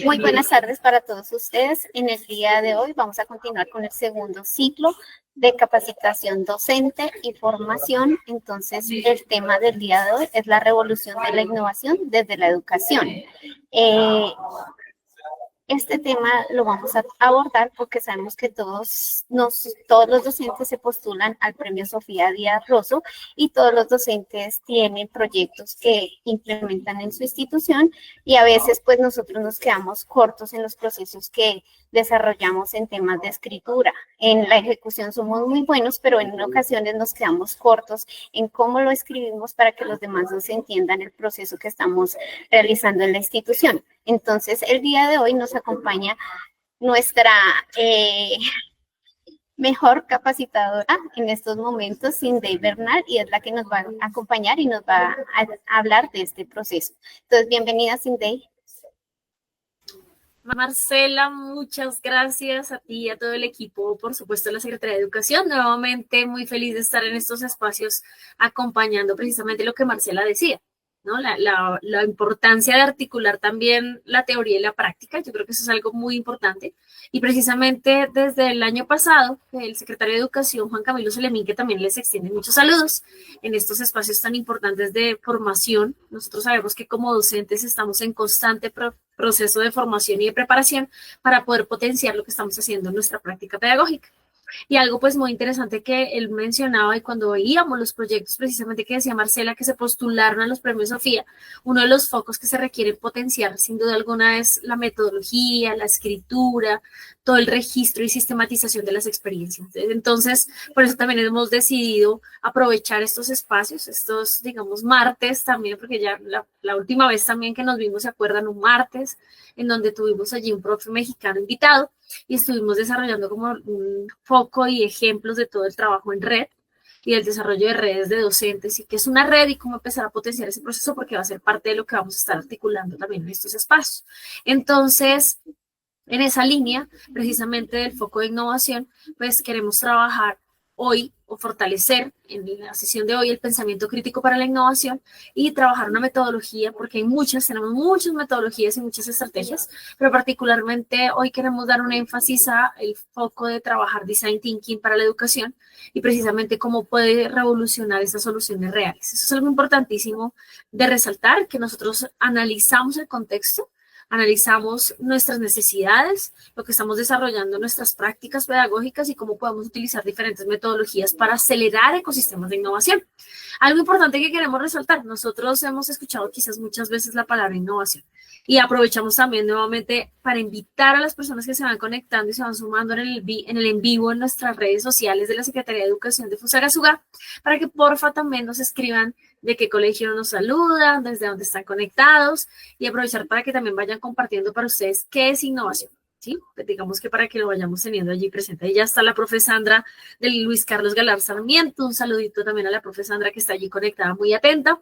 Muy buenas tardes para todos ustedes. En el día de hoy vamos a continuar con el segundo ciclo de capacitación docente y formación. Entonces, el tema del día de hoy es la revolución de la innovación desde la educación. Este tema lo vamos a abordar porque sabemos que todos los docentes se postulan al Premio Sofía Díaz Rosso y todos los docentes tienen proyectos que implementan en su institución y a veces pues nosotros nos quedamos cortos en los procesos que desarrollamos en temas de escritura. En la ejecución somos muy buenos, pero en ocasiones nos quedamos cortos en cómo lo escribimos para que los demás nos entiendan el proceso que estamos realizando en la institución. Entonces, el día de hoy nos acompaña nuestra mejor capacitadora en estos momentos, Cindy Bernal, y es la que nos va a acompañar y nos va a hablar de este proceso. Entonces, bienvenida, Cindy. Marcela, muchas gracias a ti y a todo el equipo, por supuesto, a la Secretaría de Educación. Nuevamente, muy feliz de estar en estos espacios acompañando precisamente lo que Marcela decía, ¿no? La importancia de articular también la teoría y la práctica. Yo creo que eso es algo muy importante. Y precisamente desde el año pasado, el secretario de Educación, Juan Camilo Solemín, que también les extiende muchos saludos en estos espacios tan importantes de formación. Nosotros sabemos que como docentes estamos en constante proceso de formación y de preparación para poder potenciar lo que estamos haciendo en nuestra práctica pedagógica. Y algo pues muy interesante que él mencionaba y cuando veíamos los proyectos precisamente que decía Marcela que se postularon a los premios Sofía, uno de los focos que se requiere potenciar sin duda alguna es la metodología, la escritura, todo el registro y sistematización de las experiencias. Entonces, por eso también hemos decidido aprovechar estos espacios, estos, digamos, martes también, porque ya la última vez también que nos vimos, ¿se acuerdan? Un martes, en donde tuvimos allí un profe mexicano invitado y estuvimos desarrollando como un foco y ejemplos de todo el trabajo en red y el desarrollo de redes de docentes y qué es una red y cómo empezar a potenciar ese proceso porque va a ser parte de lo que vamos a estar articulando también en estos espacios. Entonces, en esa línea, precisamente del foco de innovación, pues queremos trabajar hoy o fortalecer en la sesión de hoy el pensamiento crítico para la innovación y trabajar una metodología, porque tenemos muchas metodologías y muchas estrategias, pero particularmente hoy queremos dar un énfasis a el foco de trabajar design thinking para la educación y precisamente cómo puede revolucionar esas soluciones reales. Eso es algo importantísimo de resaltar, que nosotros analizamos el contexto, analizamos nuestras necesidades, lo que estamos desarrollando, nuestras prácticas pedagógicas y cómo podemos utilizar diferentes metodologías para acelerar ecosistemas de innovación. Algo importante que queremos resaltar, nosotros hemos escuchado quizás muchas veces la palabra innovación y aprovechamos también nuevamente para invitar a las personas que se van conectando y se van sumando en el en vivo en nuestras redes sociales de la Secretaría de Educación de Fusagasugá para que porfa también nos escriban de qué colegio nos saludan, desde dónde están conectados y aprovechar para que también vayan compartiendo para ustedes qué es innovación, ¿sí? Pues digamos que para que lo vayamos teniendo allí presente. Y ya está la profe Sandra del Luis Carlos Galar Sarmiento, un saludito también a la profe Sandra que está allí conectada, muy atenta.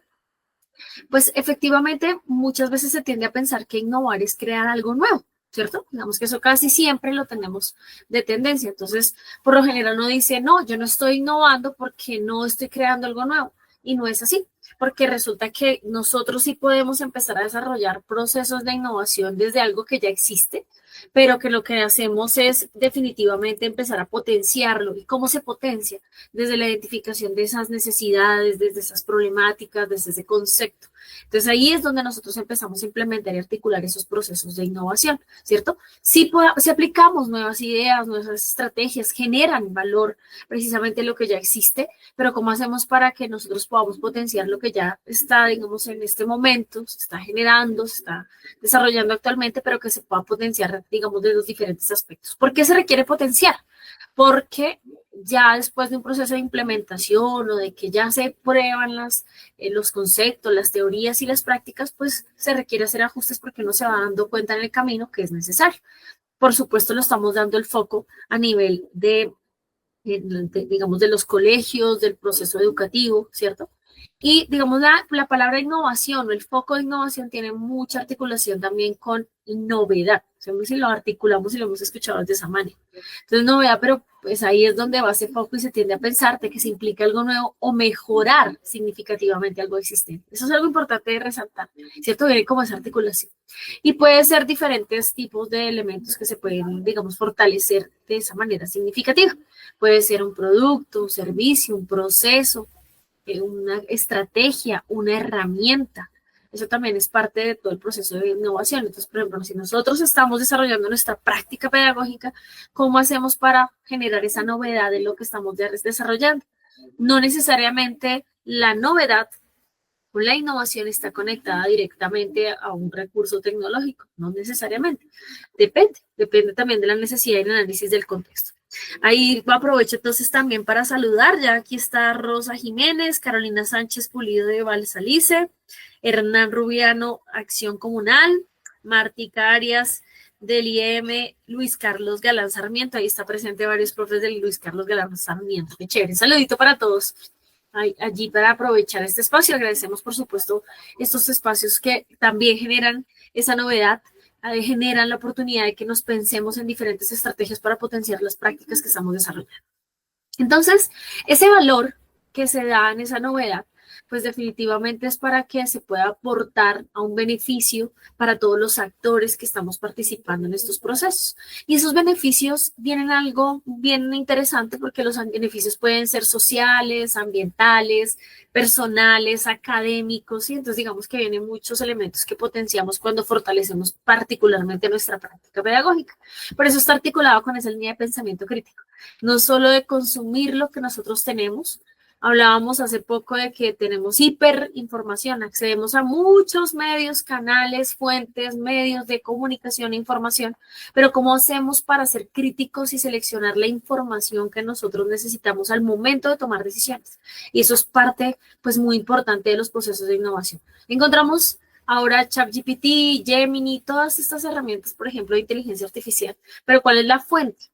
Pues efectivamente muchas veces se tiende a pensar que innovar es crear algo nuevo, ¿cierto? Digamos que eso casi siempre lo tenemos de tendencia. Entonces, por lo general uno dice, no, yo no estoy innovando porque no estoy creando algo nuevo. Y no es así, porque resulta que nosotros sí podemos empezar a desarrollar procesos de innovación desde algo que ya existe, pero que lo que hacemos es definitivamente empezar a potenciarlo. ¿Y cómo se potencia? Desde la identificación de esas necesidades, desde esas problemáticas, desde ese concepto. Entonces ahí es donde nosotros empezamos a implementar y articular esos procesos de innovación, ¿cierto? Si aplicamos nuevas ideas, nuevas estrategias, generan valor precisamente lo que ya existe, pero ¿cómo hacemos para que nosotros podamos potenciar lo que ya está, digamos, en este momento, se está generando, se está desarrollando actualmente, pero que se pueda potenciar, digamos, de los diferentes aspectos? ¿Por qué se requiere potenciar? Porque ya después de un proceso de implementación o de que ya se prueban los conceptos, las teorías y las prácticas, pues se requiere hacer ajustes porque uno se va dando cuenta en el camino que es necesario. Por supuesto, lo estamos dando el foco a nivel digamos, de los colegios, del proceso educativo, ¿cierto? Y, digamos, la palabra innovación o el foco de innovación tiene mucha articulación también con novedad. Si lo articulamos y lo hemos escuchado de esa manera. Entonces, novedad, pero pues ahí es donde va ese foco y se tiende a pensar de que se implica algo nuevo o mejorar significativamente algo existente. Eso es algo importante de resaltar, ¿cierto? Viene como esa articulación. Y puede ser diferentes tipos de elementos que se pueden, digamos, fortalecer de esa manera significativa. Puede ser un producto, un servicio, un proceso, una estrategia, una herramienta. Eso también es parte de todo el proceso de innovación. Entonces, por ejemplo, si nosotros estamos desarrollando nuestra práctica pedagógica, ¿cómo hacemos para generar esa novedad de lo que estamos desarrollando? No necesariamente la novedad o la innovación está conectada directamente a un recurso tecnológico, no necesariamente. Depende también de la necesidad y el análisis del contexto. Ahí aprovecho entonces también para saludar, ya aquí está Rosa Jiménez, Carolina Sánchez Pulido de Valsalice, Hernán Rubiano, Acción Comunal, Martica Arias del IEM, Luis Carlos Galán Sarmiento, ahí está presente varios profes del Luis Carlos Galán Sarmiento, qué chévere, saludito para todos. Allí para aprovechar este espacio, agradecemos por supuesto estos espacios que también generan esa novedad, generan la oportunidad de que nos pensemos en diferentes estrategias para potenciar las prácticas que estamos desarrollando. Entonces, ese valor que se da en esa novedad, pues definitivamente es para que se pueda aportar a un beneficio para todos los actores que estamos participando en estos procesos. Y esos beneficios vienen algo bien interesante porque los beneficios pueden ser sociales, ambientales, personales, académicos, y entonces digamos que vienen muchos elementos que potenciamos cuando fortalecemos particularmente nuestra práctica pedagógica. Por eso está articulado con esa línea de pensamiento crítico, no solo de consumir lo que nosotros tenemos. Hablábamos hace poco de que tenemos hiperinformación, accedemos a muchos medios, canales, fuentes, medios de comunicación e información, pero ¿cómo hacemos para ser críticos y seleccionar la información que nosotros necesitamos al momento de tomar decisiones? Y eso es parte, pues, muy importante de los procesos de innovación. Encontramos ahora ChatGPT, Gemini, todas estas herramientas, por ejemplo, de inteligencia artificial, pero ¿cuál es la fuente?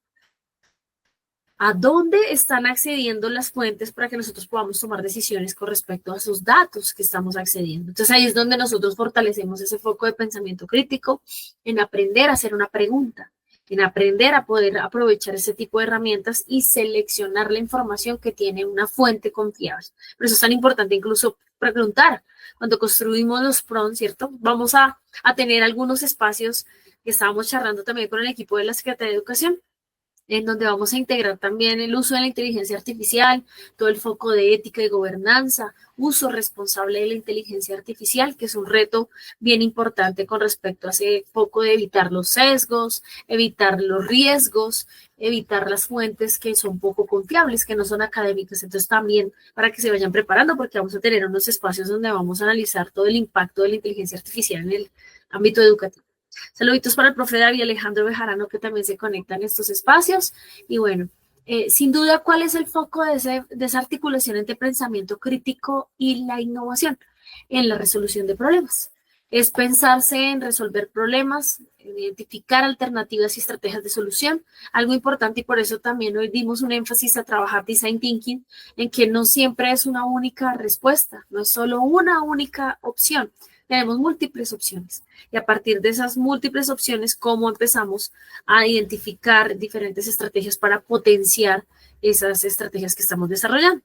¿A dónde están accediendo las fuentes para que nosotros podamos tomar decisiones con respecto a esos datos que estamos accediendo? Entonces ahí es donde nosotros fortalecemos ese foco de pensamiento crítico, en aprender a hacer una pregunta, en aprender a poder aprovechar ese tipo de herramientas y seleccionar la información que tiene una fuente confiable. Por eso es tan importante incluso preguntar. Cuando construimos los prompts, ¿cierto? Vamos a tener algunos espacios que estábamos charlando también con el equipo de la Secretaría de Educación, en donde vamos a integrar también el uso de la inteligencia artificial, todo el foco de ética y gobernanza, uso responsable de la inteligencia artificial, que es un reto bien importante con respecto a ese foco de evitar los sesgos, evitar los riesgos, evitar las fuentes que son poco confiables, que no son académicas. Entonces también para que se vayan preparando, porque vamos a tener unos espacios donde vamos a analizar todo el impacto de la inteligencia artificial en el ámbito educativo. Saluditos para el profe David Alejandro Bejarano, que también se conecta en estos espacios. Y bueno, sin duda, ¿cuál es el foco de esa articulación entre pensamiento crítico y la innovación? En la resolución de problemas. Es pensarse en resolver problemas, en identificar alternativas y estrategias de solución. Algo importante, y por eso también hoy dimos un énfasis a trabajar design thinking, en que no siempre es una única respuesta, no es solo una única opción. Tenemos múltiples opciones y a partir de esas múltiples opciones, ¿cómo empezamos a identificar diferentes estrategias para potenciar esas estrategias que estamos desarrollando?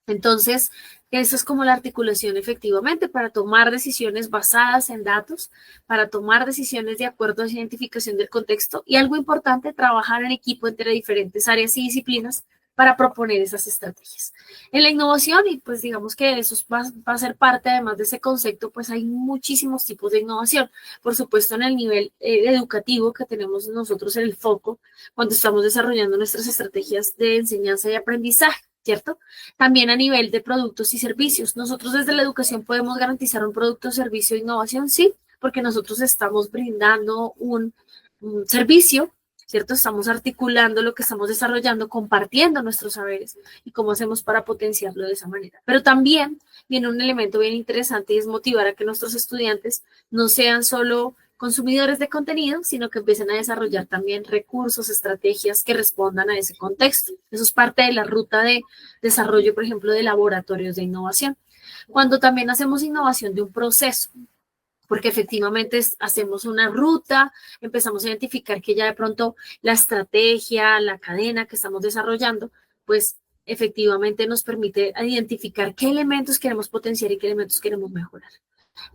Entonces, eso es como la articulación efectivamente para tomar decisiones basadas en datos, para tomar decisiones de acuerdo a la identificación del contexto y algo importante, trabajar en equipo entre diferentes áreas y disciplinas para proponer esas estrategias. En la innovación, y pues digamos que eso va a ser parte además de ese concepto, pues hay muchísimos tipos de innovación. Por supuesto, en el nivel educativo que tenemos nosotros en el foco cuando estamos desarrollando nuestras estrategias de enseñanza y aprendizaje, ¿cierto? También a nivel de productos y servicios. Nosotros desde la educación podemos garantizar un producto o servicio de innovación, sí, porque nosotros estamos brindando un servicio, ¿cierto? Estamos articulando lo que estamos desarrollando, compartiendo nuestros saberes y cómo hacemos para potenciarlo de esa manera. Pero también viene un elemento bien interesante y es motivar a que nuestros estudiantes no sean solo consumidores de contenido, sino que empiecen a desarrollar también recursos, estrategias que respondan a ese contexto. Eso es parte de la ruta de desarrollo, por ejemplo, de laboratorios de innovación. Cuando también hacemos innovación de un proceso, porque efectivamente hacemos una ruta, empezamos a identificar que ya de pronto la estrategia, la cadena que estamos desarrollando, pues efectivamente nos permite identificar qué elementos queremos potenciar y qué elementos queremos mejorar.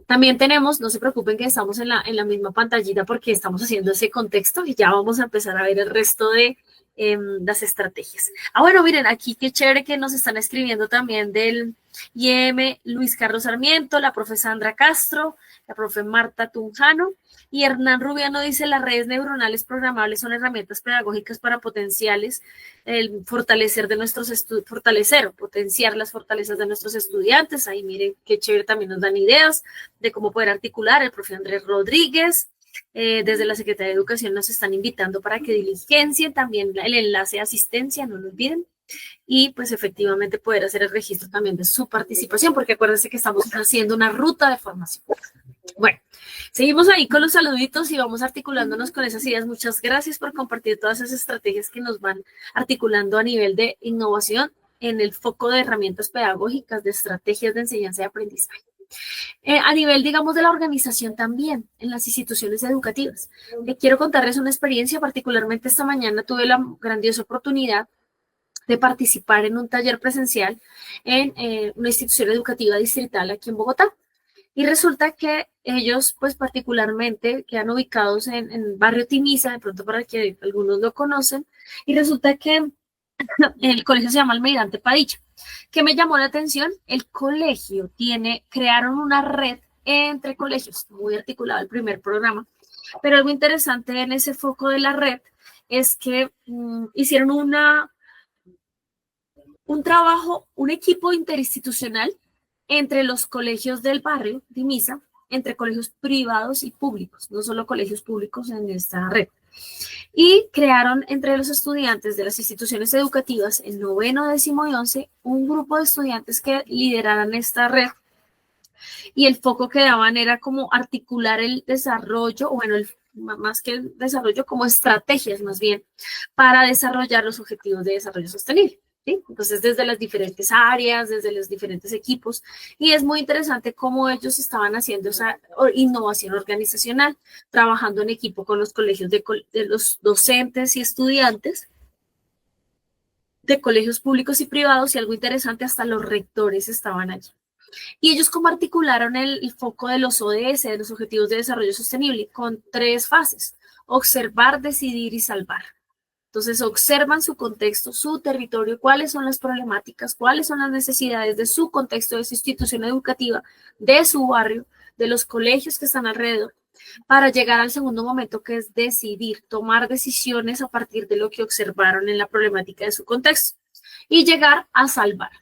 También tenemos, no se preocupen que estamos en la misma pantallita porque estamos haciendo ese contexto y ya vamos a empezar a ver el resto de las estrategias. Bueno, miren, aquí qué chévere que nos están escribiendo también del IEM Luis Carlos Sarmiento, la profe Sandra Castro, la profe Marta Tunjano y Hernán Rubiano dice: las redes neuronales programables son herramientas pedagógicas para potenciales, el fortalecer de nuestros fortalecer o potenciar las fortalezas de nuestros estudiantes. Ahí miren qué chévere, también nos dan ideas de cómo poder articular. El profe Andrés Rodríguez, desde la Secretaría de Educación nos están invitando para que diligencien también el enlace de asistencia, no lo olviden, y pues efectivamente poder hacer el registro también de su participación, porque acuérdense que estamos haciendo una ruta de formación. Bueno, seguimos ahí con los saluditos y vamos articulándonos con esas ideas. Muchas gracias por compartir todas esas estrategias que nos van articulando a nivel de innovación en el foco de herramientas pedagógicas, de estrategias de enseñanza y aprendizaje. A nivel, digamos, de la organización también, en las instituciones educativas. Quiero contarles una experiencia, particularmente esta mañana tuve la grandiosa oportunidad de participar en un taller presencial en una institución educativa distrital aquí en Bogotá. Y resulta que ellos, pues particularmente, quedan ubicados en Barrio Tiniza, de pronto para que algunos lo conocen, y resulta que el colegio se llama Almirante Padilla. ¿Qué me llamó la atención? El colegio crearon una red entre colegios, muy articulado el primer programa, pero algo interesante en ese foco de la red es que hicieron un trabajo, un equipo interinstitucional entre los colegios del barrio de Misa, entre colegios privados y públicos, no solo colegios públicos en esta red. Y crearon entre los estudiantes de las instituciones educativas en noveno, décimo y 11 un grupo de estudiantes que lideraran esta red. Y el foco que daban era como articular el desarrollo, bueno, más que el desarrollo, como estrategias más bien, para desarrollar los objetivos de desarrollo sostenible. ¿Sí? Entonces, desde las diferentes áreas, desde los diferentes equipos, y es muy interesante cómo ellos estaban haciendo esa innovación organizacional, trabajando en equipo con los colegios de los docentes y estudiantes de colegios públicos y privados, y algo interesante, hasta los rectores estaban allí. Y ellos como articularon el foco de los ODS, de los Objetivos de Desarrollo Sostenible, con 3 fases: observar, decidir y salvar. Entonces observan su contexto, su territorio, cuáles son las problemáticas, cuáles son las necesidades de su contexto, de su institución educativa, de su barrio, de los colegios que están alrededor, para llegar al segundo momento, que es decidir, tomar decisiones a partir de lo que observaron en la problemática de su contexto y llegar a salvar,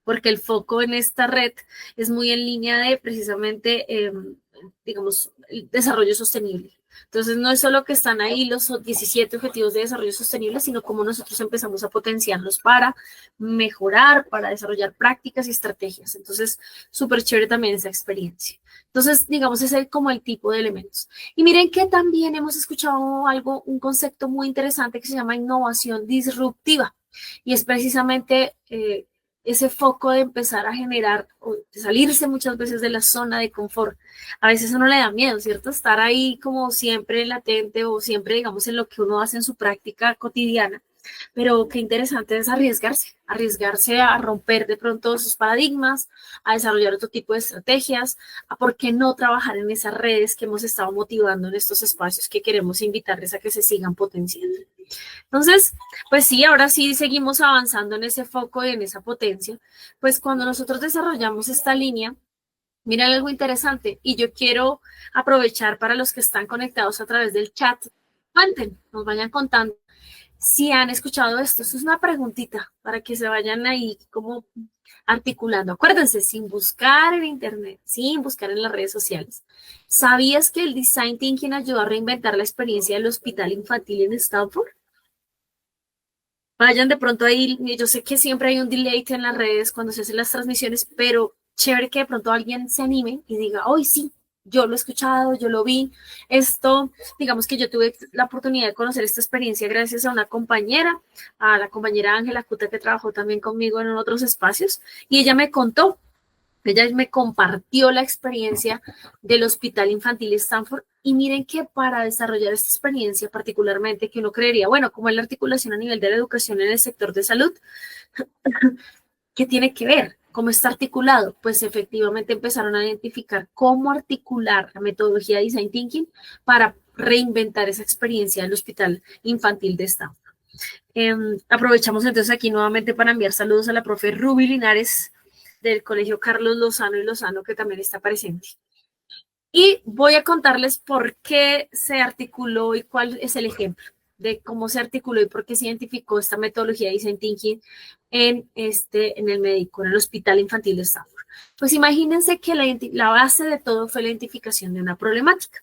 porque el foco en esta red es muy en línea de precisamente, digamos, el desarrollo sostenible. Entonces, no es solo que están ahí los 17 objetivos de desarrollo sostenible, sino cómo nosotros empezamos a potenciarlos para mejorar, para desarrollar prácticas y estrategias. Entonces, súper chévere también esa experiencia. Entonces, digamos, ese es como el tipo de elementos. Y miren que también hemos escuchado un concepto muy interesante que se llama innovación disruptiva. Y es precisamente ese foco de empezar a generar, o de salirse muchas veces de la zona de confort. A veces uno le da miedo, ¿cierto? Estar ahí como siempre latente o siempre, digamos, en lo que uno hace en su práctica cotidiana. Pero qué interesante es arriesgarse a romper de pronto esos paradigmas, a desarrollar otro tipo de estrategias, a por qué no trabajar en esas redes que hemos estado motivando en estos espacios que queremos invitarles a que se sigan potenciando. Entonces, pues sí, ahora sí seguimos avanzando en ese foco y en esa potencia. Pues cuando nosotros desarrollamos esta línea, miren algo interesante, y yo quiero aprovechar para los que están conectados a través del chat, cuenten, nos vayan contando si han escuchado esto. Esto es una preguntita para que se vayan ahí como articulando. Acuérdense, sin buscar en internet, sin buscar en las redes sociales. ¿Sabías que el Design Thinking ayudó a reinventar la experiencia del hospital infantil en Stanford? Vayan de pronto ahí, yo sé que siempre hay un delay en las redes cuando se hacen las transmisiones, pero chévere que de pronto alguien se anime y diga: hoy sí, yo lo he escuchado, yo lo vi. Esto, digamos que yo tuve la oportunidad de conocer esta experiencia gracias a una compañera, a la compañera Ángela Cuta, que trabajó también conmigo en otros espacios, y ella me contó Ella me compartió la experiencia del Hospital Infantil Stanford y miren que para desarrollar esta experiencia particularmente, que uno creería, bueno, como es la articulación a nivel de la educación en el sector de salud, ¿qué tiene que ver? ¿Cómo está articulado? Pues efectivamente empezaron a identificar cómo articular la metodología de Design Thinking para reinventar esa experiencia del Hospital Infantil de Stanford. Aprovechamos entonces aquí nuevamente para enviar saludos a la profe Ruby Linares del Colegio Carlos Lozano y Lozano, que también está presente. Y voy a contarles por qué se articuló y cuál es el ejemplo de cómo se articuló y por qué se identificó esta metodología de Design Thinking en el médico, en el Hospital Infantil de Stanford. Pues imagínense que la base de todo fue la identificación de una problemática.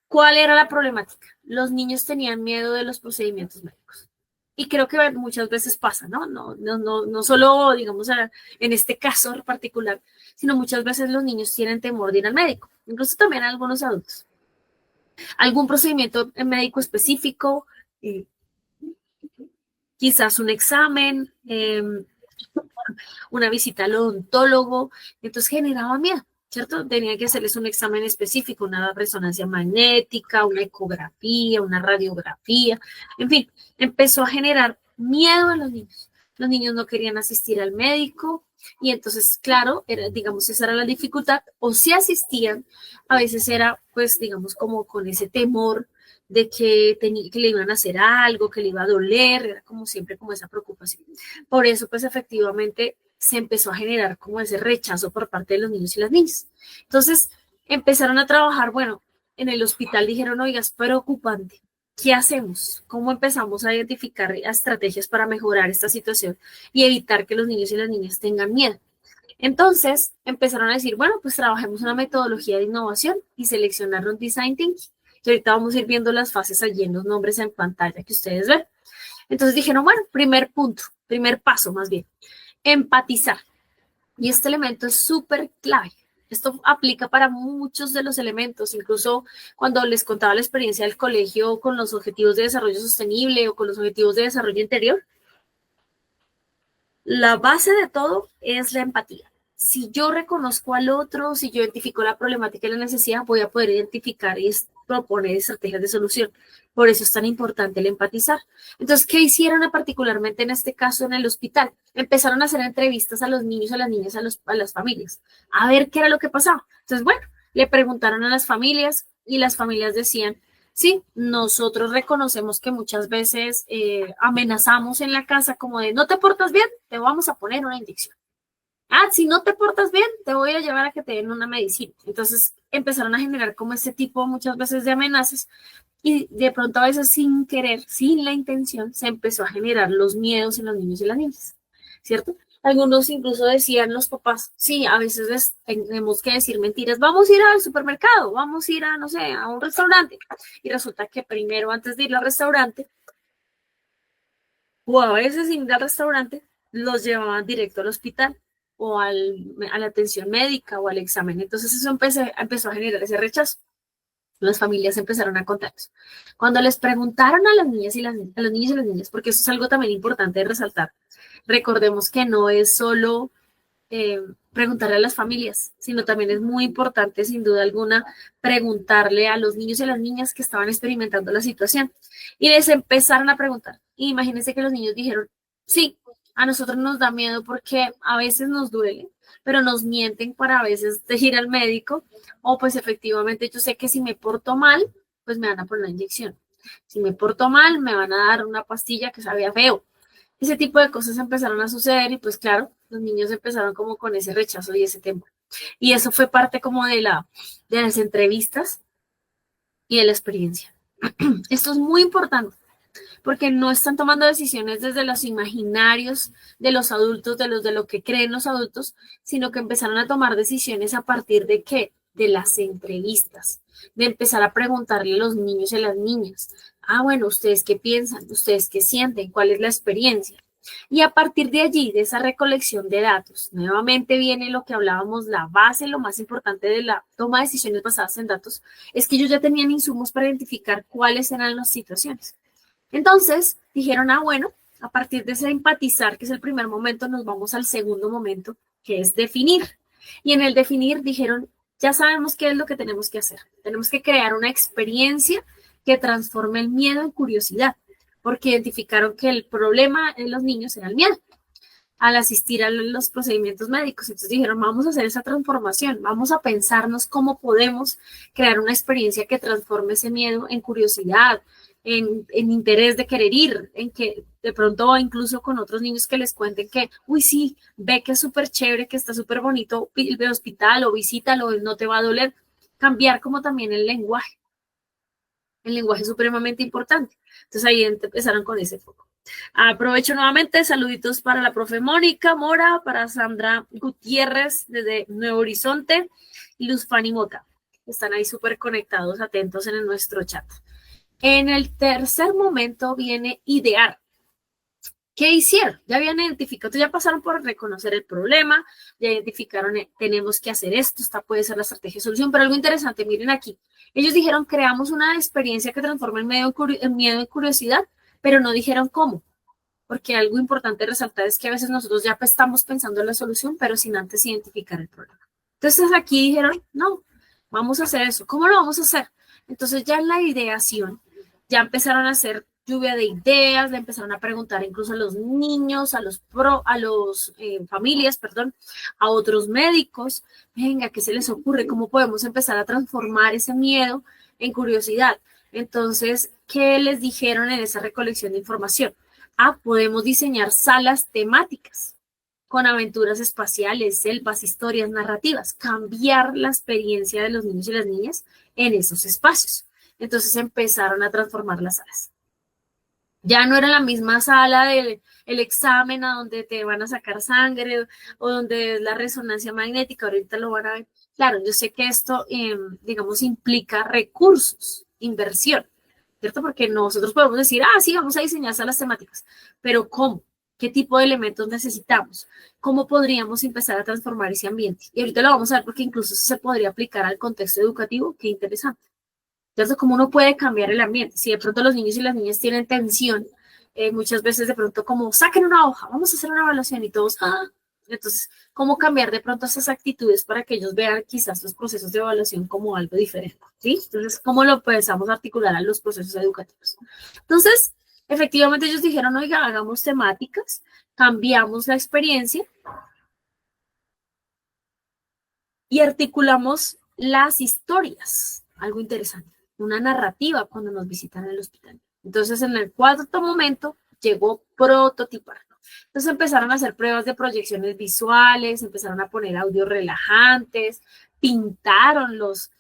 ¿Cuál era la problemática? Los niños tenían miedo de los procedimientos médicos. Y creo que muchas veces pasa, ¿no? No solo, digamos, en este caso en particular, sino muchas veces los niños tienen temor de ir al médico, incluso también algunos adultos. Algún procedimiento médico específico, quizás un examen, una visita al odontólogo, entonces generaba miedo, ¿cierto? Tenía que hacerles un examen específico, una resonancia magnética, una ecografía, una radiografía, en fin, empezó a generar miedo a los niños. Los niños no querían asistir al médico y entonces, claro, digamos, esa era la dificultad, o si asistían, a veces era, pues, digamos, como con ese temor de que le iban a hacer algo, que le iba a doler, era como siempre como esa preocupación. Por eso, pues, efectivamente, se empezó a generar como ese rechazo por parte de los niños y las niñas. Entonces, empezaron a trabajar, bueno, en el hospital dijeron, oiga, es preocupante. ¿Qué hacemos? ¿Cómo empezamos a identificar estrategias para mejorar esta situación y evitar que los niños y las niñas tengan miedo? Entonces, empezaron a decir, bueno, pues trabajemos una metodología de innovación y seleccionaron Design Thinking. Y ahorita vamos a ir viendo las fases allí en los nombres en pantalla que ustedes ven. Entonces dijeron, bueno, primer punto, primer paso más bien, empatizar. Y este elemento es súper clave. Esto aplica para muchos de los elementos, incluso cuando les contaba la experiencia del colegio con los objetivos de desarrollo sostenible o con los objetivos de desarrollo interior. La base de todo es la empatía. Si yo reconozco al otro, si yo identifico la problemática y la necesidad, voy a poder identificar y proponer estrategias de solución. Por eso es tan importante el empatizar. Entonces, ¿qué hicieron particularmente en este caso en el hospital? Empezaron a hacer entrevistas a los niños, a las niñas, a las familias, a ver qué era lo que pasaba. Entonces, bueno, le preguntaron a las familias y las familias decían, sí, nosotros reconocemos que muchas veces amenazamos en la casa como de, no te portas bien, te vamos a poner una inyección. Ah, si no te portas bien, te voy a llevar a que te den una medicina. Entonces empezaron a generar como este tipo muchas veces de amenazas y de pronto a veces sin querer, sin la intención, se empezó a generar los miedos en los niños y las niñas, ¿cierto? Algunos incluso decían los papás, sí, a veces les tenemos que decir mentiras, vamos a ir al supermercado, vamos a ir a, no sé, a un restaurante. Y resulta que primero, antes de ir al restaurante, o a veces sin ir al restaurante, los llevaban directo al hospital o a la atención médica o al examen. Entonces eso empezó a generar ese rechazo. Las familias empezaron a contar eso. Cuando les preguntaron a las niñas y a los niños y las niñas, porque eso es algo también importante de resaltar, recordemos que no es solo preguntarle a las familias, sino también es muy importante, sin duda alguna, preguntarle a los niños y a las niñas que estaban experimentando la situación. Y les empezaron a preguntar. Y imagínense que los niños dijeron, sí, a nosotros nos da miedo porque a veces nos duele, pero nos mienten para a veces de ir al médico, o pues efectivamente yo sé que si me porto mal, pues me van a poner una inyección. Si me porto mal, me van a dar una pastilla que sabía feo. Ese tipo de cosas empezaron a suceder y pues claro, los niños empezaron como con ese rechazo y ese temor. Y eso fue parte como de las entrevistas y de la experiencia. Esto es muy importante porque no están tomando decisiones desde los imaginarios de los adultos, de lo que creen los adultos, sino que empezaron a tomar decisiones a partir de qué, de las entrevistas, de empezar a preguntarle a los niños y a las niñas, ah, bueno, ¿ustedes qué piensan? ¿Ustedes qué sienten? ¿Cuál es la experiencia? Y a partir de allí, de esa recolección de datos, nuevamente viene lo que hablábamos, la base, lo más importante de la toma de decisiones basadas en datos, es que ellos ya tenían insumos para identificar cuáles eran las situaciones. Entonces, dijeron, ah, bueno, a partir de ese empatizar, que es el primer momento, nos vamos al segundo momento, que es definir. Y en el definir dijeron, ya sabemos qué es lo que tenemos que hacer. Tenemos que crear una experiencia que transforme el miedo en curiosidad, porque identificaron que el problema en los niños era el miedo al asistir a los procedimientos médicos. Entonces dijeron, vamos a hacer esa transformación, vamos a pensarnos cómo podemos crear una experiencia que transforme ese miedo en curiosidad, en interés de querer ir, en que de pronto incluso con otros niños que les cuenten que, uy, sí, ve que es súper chévere, que está súper bonito el hospital o visítalo, no te va a doler. Cambiar como también el lenguaje. El lenguaje es supremamente importante. Entonces ahí empezaron con ese foco. Aprovecho nuevamente, saluditos para la profe Mónica Mora, para Sandra Gutiérrez desde Nuevo Horizonte y Luz Fanny Mota. Están ahí súper conectados, atentos en nuestro chat. En el tercer momento viene idear. ¿Qué hicieron? Ya habían identificado, ya pasaron por reconocer el problema, ya identificaron, tenemos que hacer esto, esta puede ser la estrategia de solución, pero algo interesante, miren aquí. Ellos dijeron, creamos una experiencia que transforma el miedo en curiosidad, pero no dijeron cómo, porque algo importante resaltar es que a veces nosotros ya estamos pensando en la solución, pero sin antes identificar el problema. Entonces aquí dijeron, no, vamos a hacer eso. ¿Cómo lo vamos a hacer? Entonces ya en la ideación, ya empezaron a hacer lluvia de ideas, le empezaron a preguntar incluso a los niños, a los familias, perdón, a otros médicos, venga, ¿qué se les ocurre? ¿Cómo podemos empezar a transformar ese miedo en curiosidad? Entonces, ¿qué les dijeron en esa recolección de información? Podemos diseñar salas temáticas con aventuras espaciales, selvas, historias, narrativas, cambiar la experiencia de los niños y las niñas en esos espacios. Entonces empezaron a transformar las salas. Ya no era la misma sala del examen a donde te van a sacar sangre o donde es la resonancia magnética, ahorita lo van a ver. Claro, yo sé que esto, digamos, implica recursos, inversión, ¿cierto? Porque nosotros podemos decir, sí, vamos a diseñar salas temáticas, pero ¿cómo? ¿Qué tipo de elementos necesitamos? ¿Cómo podríamos empezar a transformar ese ambiente? Y ahorita lo vamos a ver porque incluso se podría aplicar al contexto educativo, qué interesante. Entonces, ¿cómo uno puede cambiar el ambiente? Si de pronto los niños y las niñas tienen tensión, muchas veces de pronto como, saquen una hoja, vamos a hacer una evaluación y todos, entonces, ¿cómo cambiar de pronto esas actitudes para que ellos vean quizás los procesos de evaluación como algo diferente? ¿Sí? Entonces, ¿cómo lo empezamos a articular a los procesos educativos? Entonces, efectivamente ellos dijeron, oiga, hagamos temáticas, cambiamos la experiencia y articulamos las historias, algo interesante, una narrativa cuando nos visitan el hospital. Entonces, en el cuarto momento llegó prototipar. Entonces empezaron a hacer pruebas de proyecciones visuales, empezaron a poner audios relajantes, pintaron los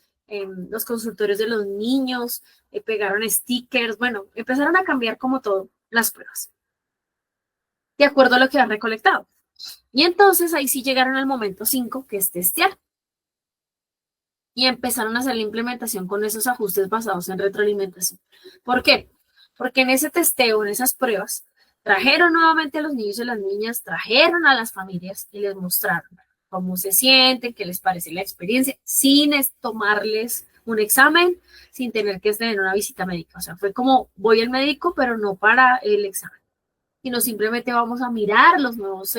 consultorios de los niños, pegaron stickers, bueno, empezaron a cambiar como todo las pruebas, de acuerdo a lo que han recolectado. Y entonces ahí sí llegaron al momento 5, que es testear. Y empezaron a hacer la implementación con esos ajustes basados en retroalimentación. ¿Por qué? Porque en ese testeo, en esas pruebas, trajeron nuevamente a los niños y las niñas, trajeron a las familias y les mostraron cómo se sienten, qué les parece la experiencia, sin tomarles un examen, sin tener que tener una visita médica. O sea, fue como, voy al médico, pero no para el examen, sino simplemente vamos a mirar los nuevos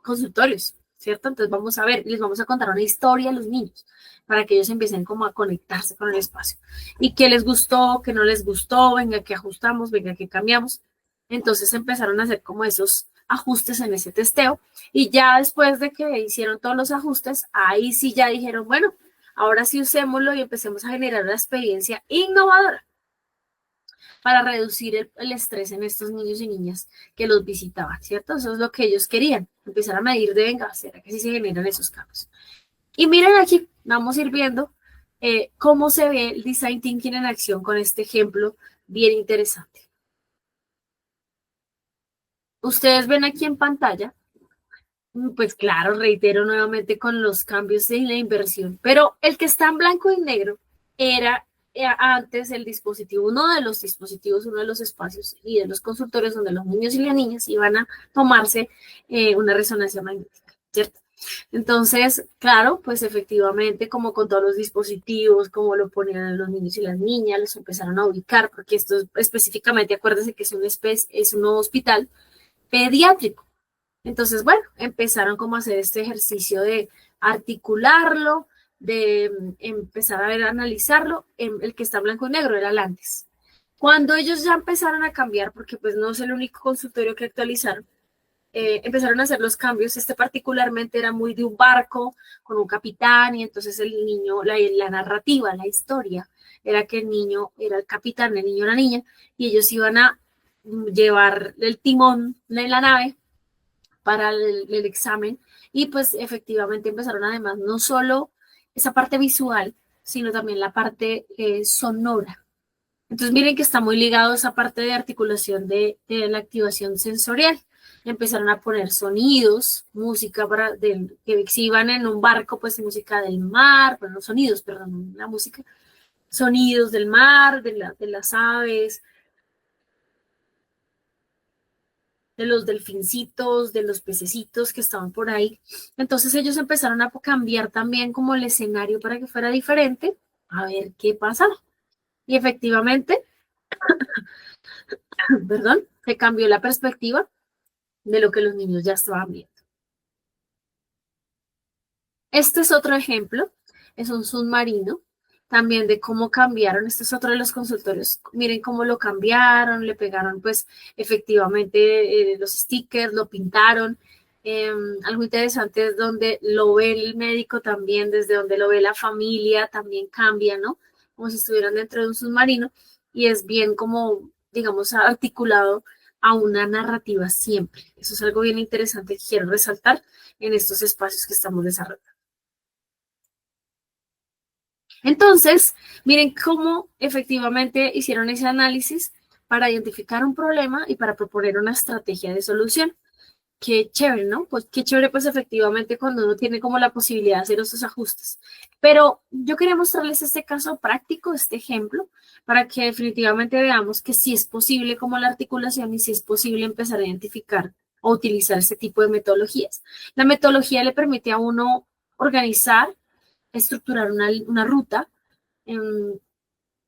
consultorios, ¿cierto? Entonces vamos a ver, les vamos a contar una historia a los niños para que ellos empiecen como a conectarse con el espacio. Y qué les gustó, qué no les gustó, venga, que ajustamos, venga, que cambiamos. Entonces empezaron a hacer como esos ajustes en ese testeo y ya después de que hicieron todos los ajustes, ahí sí ya dijeron, bueno, ahora sí usémoslo y empecemos a generar una experiencia innovadora para reducir el estrés en estos niños y niñas que los visitaban, ¿cierto? Eso es lo que ellos querían, empezar a medir de, venga, ¿será que sí se generan esos cambios? Y miren aquí, vamos a ir viendo cómo se ve el Design Thinking en acción con este ejemplo bien interesante. Ustedes ven aquí en pantalla, pues claro, reitero nuevamente con los cambios en la inversión, pero el que está en blanco y negro era antes el dispositivo, uno de los dispositivos, uno de los espacios y de los consultorios donde los niños y las niñas iban a tomarse una resonancia magnética, ¿cierto? Entonces, claro, pues efectivamente, como con todos los dispositivos, como lo ponían los niños y las niñas, los empezaron a ubicar, porque esto es, específicamente, acuérdense que es un hospital pediátrico. Entonces, bueno, empezaron como a hacer este ejercicio de articularlo, de empezar a ver, analizarlo. El que está blanco y negro era el antes. Cuando ellos ya empezaron a cambiar, porque pues no es el único consultorio que actualizaron, empezaron a hacer los cambios. Este particularmente era muy de un barco con un capitán, y entonces el niño, la narrativa, la historia, era que el niño era el capitán, el niño era la niña, y ellos iban a llevar el timón de la nave para el examen, y pues efectivamente empezaron además no solo esa parte visual, sino también la parte sonora. Entonces miren que está muy ligado a esa parte de articulación de la activación sensorial. Empezaron a poner sonidos, música que si iban en un barco, pues música del mar, bueno, sonidos, perdón, la música, sonidos del mar, de las aves, de los delfincitos, de los pececitos que estaban por ahí. Entonces ellos empezaron a cambiar también como el escenario para que fuera diferente, a ver qué pasaba. Y efectivamente, perdón, se cambió la perspectiva de lo que los niños ya estaban viendo. Este es otro ejemplo, es un submarino, también de cómo cambiaron. Este es otro de los consultorios. Miren cómo lo cambiaron, le pegaron pues efectivamente los stickers, lo pintaron. Algo interesante es donde lo ve el médico también, desde donde lo ve la familia, también cambia, ¿no? Como si estuvieran dentro de un submarino, y es bien como, digamos, articulado a una narrativa siempre. Eso es algo bien interesante que quiero resaltar en estos espacios que estamos desarrollando. Entonces, miren cómo efectivamente hicieron ese análisis para identificar un problema y para proponer una estrategia de solución. Qué chévere, ¿no? Pues qué chévere, pues efectivamente cuando uno tiene como la posibilidad de hacer esos ajustes. Pero yo quería mostrarles este caso práctico, este ejemplo, para que definitivamente veamos que sí es posible como la articulación y sí es posible empezar a identificar o utilizar este tipo de metodologías. La metodología le permite a uno organizar, estructurar una ruta,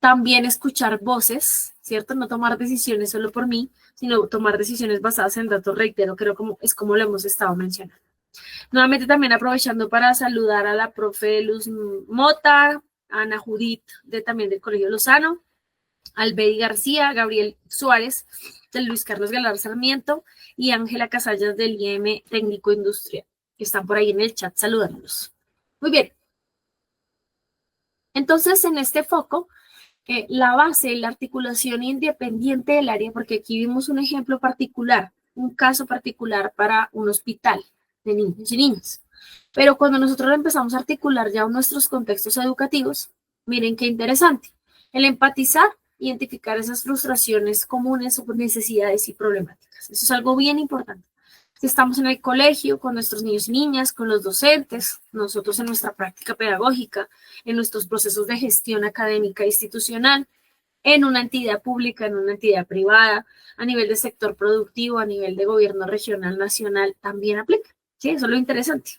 también escuchar voces, ¿cierto? No tomar decisiones solo por mí, sino tomar decisiones basadas en datos, reitero, creo como es como lo hemos estado mencionando. Nuevamente también aprovechando para saludar a la profe Luz Mota, a Ana Judith también del Colegio Lozano, Albedi García, Gabriel Suárez, del Luis Carlos Galar Sarmiento, y Ángela Casallas del IEM Técnico Industrial, que están por ahí en el chat saludándonos. Muy bien. Entonces, en este foco, la base, la articulación independiente del área, porque aquí vimos un ejemplo particular, un caso particular para un hospital de niños y niñas. Pero cuando nosotros empezamos a articular ya nuestros contextos educativos, miren qué interesante, el empatizar, identificar esas frustraciones comunes o necesidades y problemáticas. Eso es algo bien importante. Si estamos en el colegio con nuestros niños y niñas, con los docentes, nosotros en nuestra práctica pedagógica, en nuestros procesos de gestión académica e institucional, en una entidad pública, en una entidad privada, a nivel de sector productivo, a nivel de gobierno regional, nacional, también aplica. Sí, eso es lo interesante.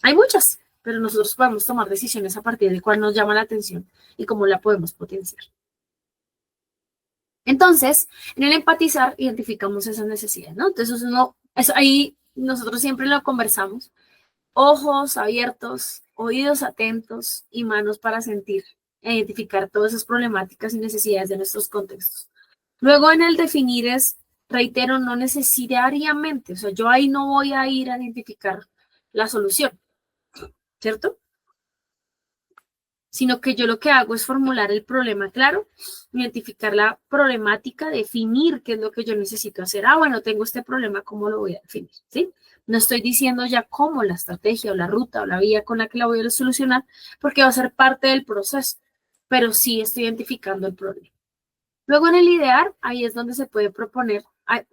Hay muchas, pero nosotros podemos tomar decisiones a partir de cuál nos llama la atención y cómo la podemos potenciar. Entonces, en el empatizar identificamos esas necesidades, ¿no? Entonces ahí nosotros siempre lo conversamos. Ojos abiertos, oídos atentos y manos para sentir e identificar todas esas problemáticas y necesidades de nuestros contextos. Luego en el definir reitero, no necesariamente, o sea, yo ahí no voy a ir a identificar la solución, ¿cierto? Sino que yo lo que hago es formular el problema claro, identificar la problemática, definir qué es lo que yo necesito hacer. Bueno, tengo este problema, ¿cómo lo voy a definir? ¿Sí? No estoy diciendo ya cómo la estrategia o la ruta o la vía con la que la voy a solucionar, porque va a ser parte del proceso, pero sí estoy identificando el problema. Luego en el idear, ahí es donde se puede proponer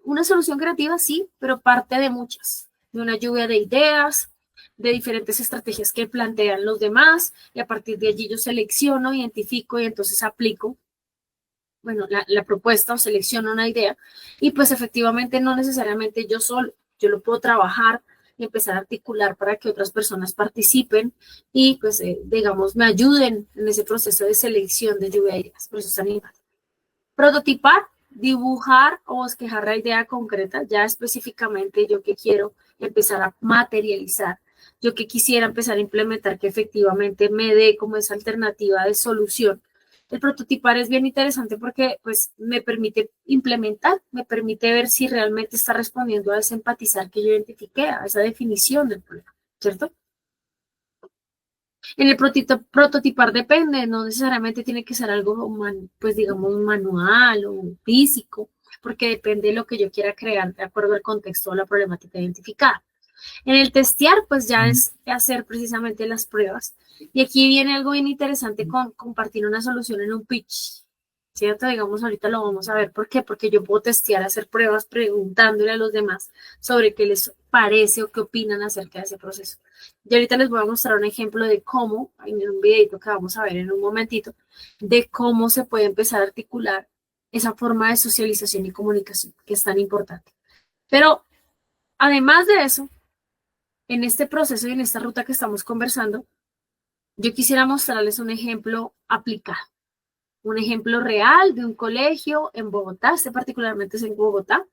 una solución creativa, sí, pero parte de muchas, de una lluvia de ideas, de diferentes estrategias que plantean los demás, y a partir de allí yo selecciono, identifico y entonces aplico, bueno, la propuesta o selecciono una idea, y pues efectivamente no necesariamente yo solo, yo lo puedo trabajar y empezar a articular para que otras personas participen y pues digamos me ayuden en ese proceso de selección de lluvia de ideas, por eso están importante. Prototipar, dibujar o bosquejar la idea concreta, ya específicamente yo que quiero empezar a materializar yo que quisiera empezar a implementar que efectivamente me dé como esa alternativa de solución. El prototipar es bien interesante porque pues me permite implementar, me permite ver si realmente está respondiendo a ese empatizar que yo identifiqué, a esa definición del problema, ¿cierto? En el prototipar depende, no necesariamente tiene que ser algo, pues digamos, manual o físico, porque depende de lo que yo quiera crear de acuerdo al contexto o la problemática identificada. En el testear, pues ya es hacer precisamente las pruebas. Y aquí viene algo bien interesante con compartir una solución en un pitch. ¿Cierto? Digamos, ahorita lo vamos a ver. ¿Por qué? Porque yo puedo testear, hacer pruebas preguntándole a los demás sobre qué les parece o qué opinan acerca de ese proceso. Y ahorita les voy a mostrar un ejemplo de cómo, en un videito que vamos a ver en un momentito, de cómo se puede empezar a articular esa forma de socialización y comunicación que es tan importante. Pero además de eso, en este proceso y en esta ruta que estamos conversando, yo quisiera mostrarles un ejemplo aplicado, un ejemplo real de un colegio en Bogotá, este particularmente es en Bogotá,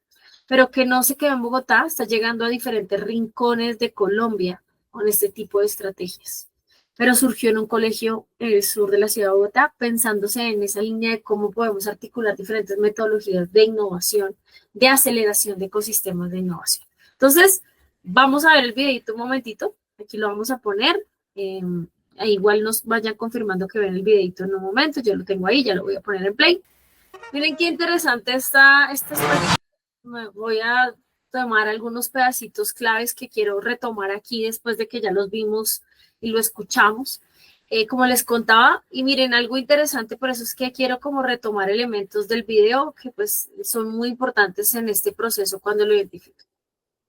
pero que no se quedó en Bogotá, está llegando a diferentes rincones de Colombia con este tipo de estrategias. Pero surgió en un colegio en el sur de la ciudad de Bogotá, pensándose en esa línea de cómo podemos articular diferentes metodologías de innovación, de aceleración de ecosistemas de innovación. Entonces, vamos a ver el videito un momentito. Aquí lo vamos a poner. Igual nos vayan confirmando que ven el videito en un momento. Yo lo tengo ahí, ya lo voy a poner en play. Miren qué interesante está esta experiencia. Me voy a tomar algunos pedacitos claves que quiero retomar aquí después de que ya los vimos y lo escuchamos. Como les contaba, y miren, algo interesante, por eso es que quiero como retomar elementos del video que pues son muy importantes en este proceso cuando lo identifico.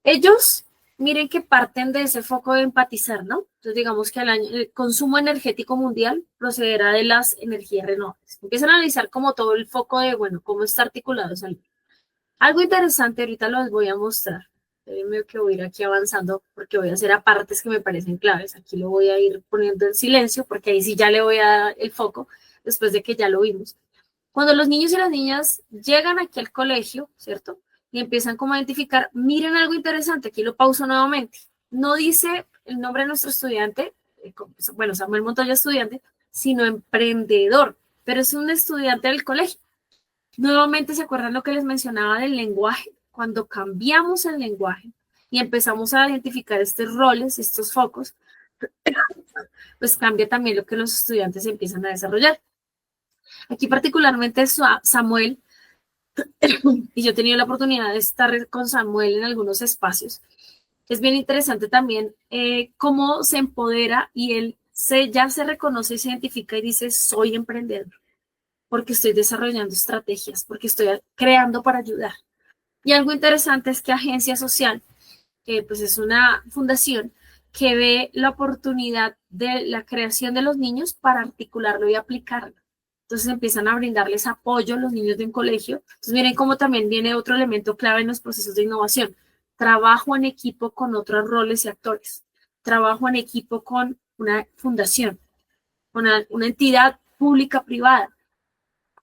Ellos, miren que parten de ese foco de empatizar, ¿no? Entonces, digamos que el consumo energético mundial procederá de las energías renovables. Empiezan a analizar como todo el foco de, bueno, cómo está articulado esa línea. Algo interesante, ahorita los voy a mostrar. Déjenme que voy a ir aquí avanzando porque voy a hacer apartes que me parecen claves. Aquí lo voy a ir poniendo en silencio porque ahí sí ya le voy a dar el foco después de que ya lo vimos. Cuando los niños y las niñas llegan aquí al colegio, ¿cierto? Y empiezan como a identificar, miren algo interesante, aquí lo pauso nuevamente. No dice el nombre de nuestro estudiante, bueno, Samuel Montoya estudiante, sino emprendedor, pero es un estudiante del colegio. Nuevamente, ¿se acuerdan lo que les mencionaba del lenguaje? Cuando cambiamos el lenguaje y empezamos a identificar estos roles, estos focos, pues cambia también lo que los estudiantes empiezan a desarrollar. Aquí particularmente Samuel, y yo he tenido la oportunidad de estar con Samuel en algunos espacios, es bien interesante también cómo se empodera y él ya se reconoce y se identifica y dice, soy emprendedor, porque estoy desarrollando estrategias, porque estoy creando para ayudar. Y algo interesante es que Agencia Social, pues es una fundación que ve la oportunidad de la creación de los niños para articularlo y aplicarlo. Entonces empiezan a brindarles apoyo a los niños de un colegio. Entonces miren cómo también viene otro elemento clave en los procesos de innovación. Trabajo en equipo con otros roles y actores. Trabajo en equipo con una fundación, con una entidad pública privada,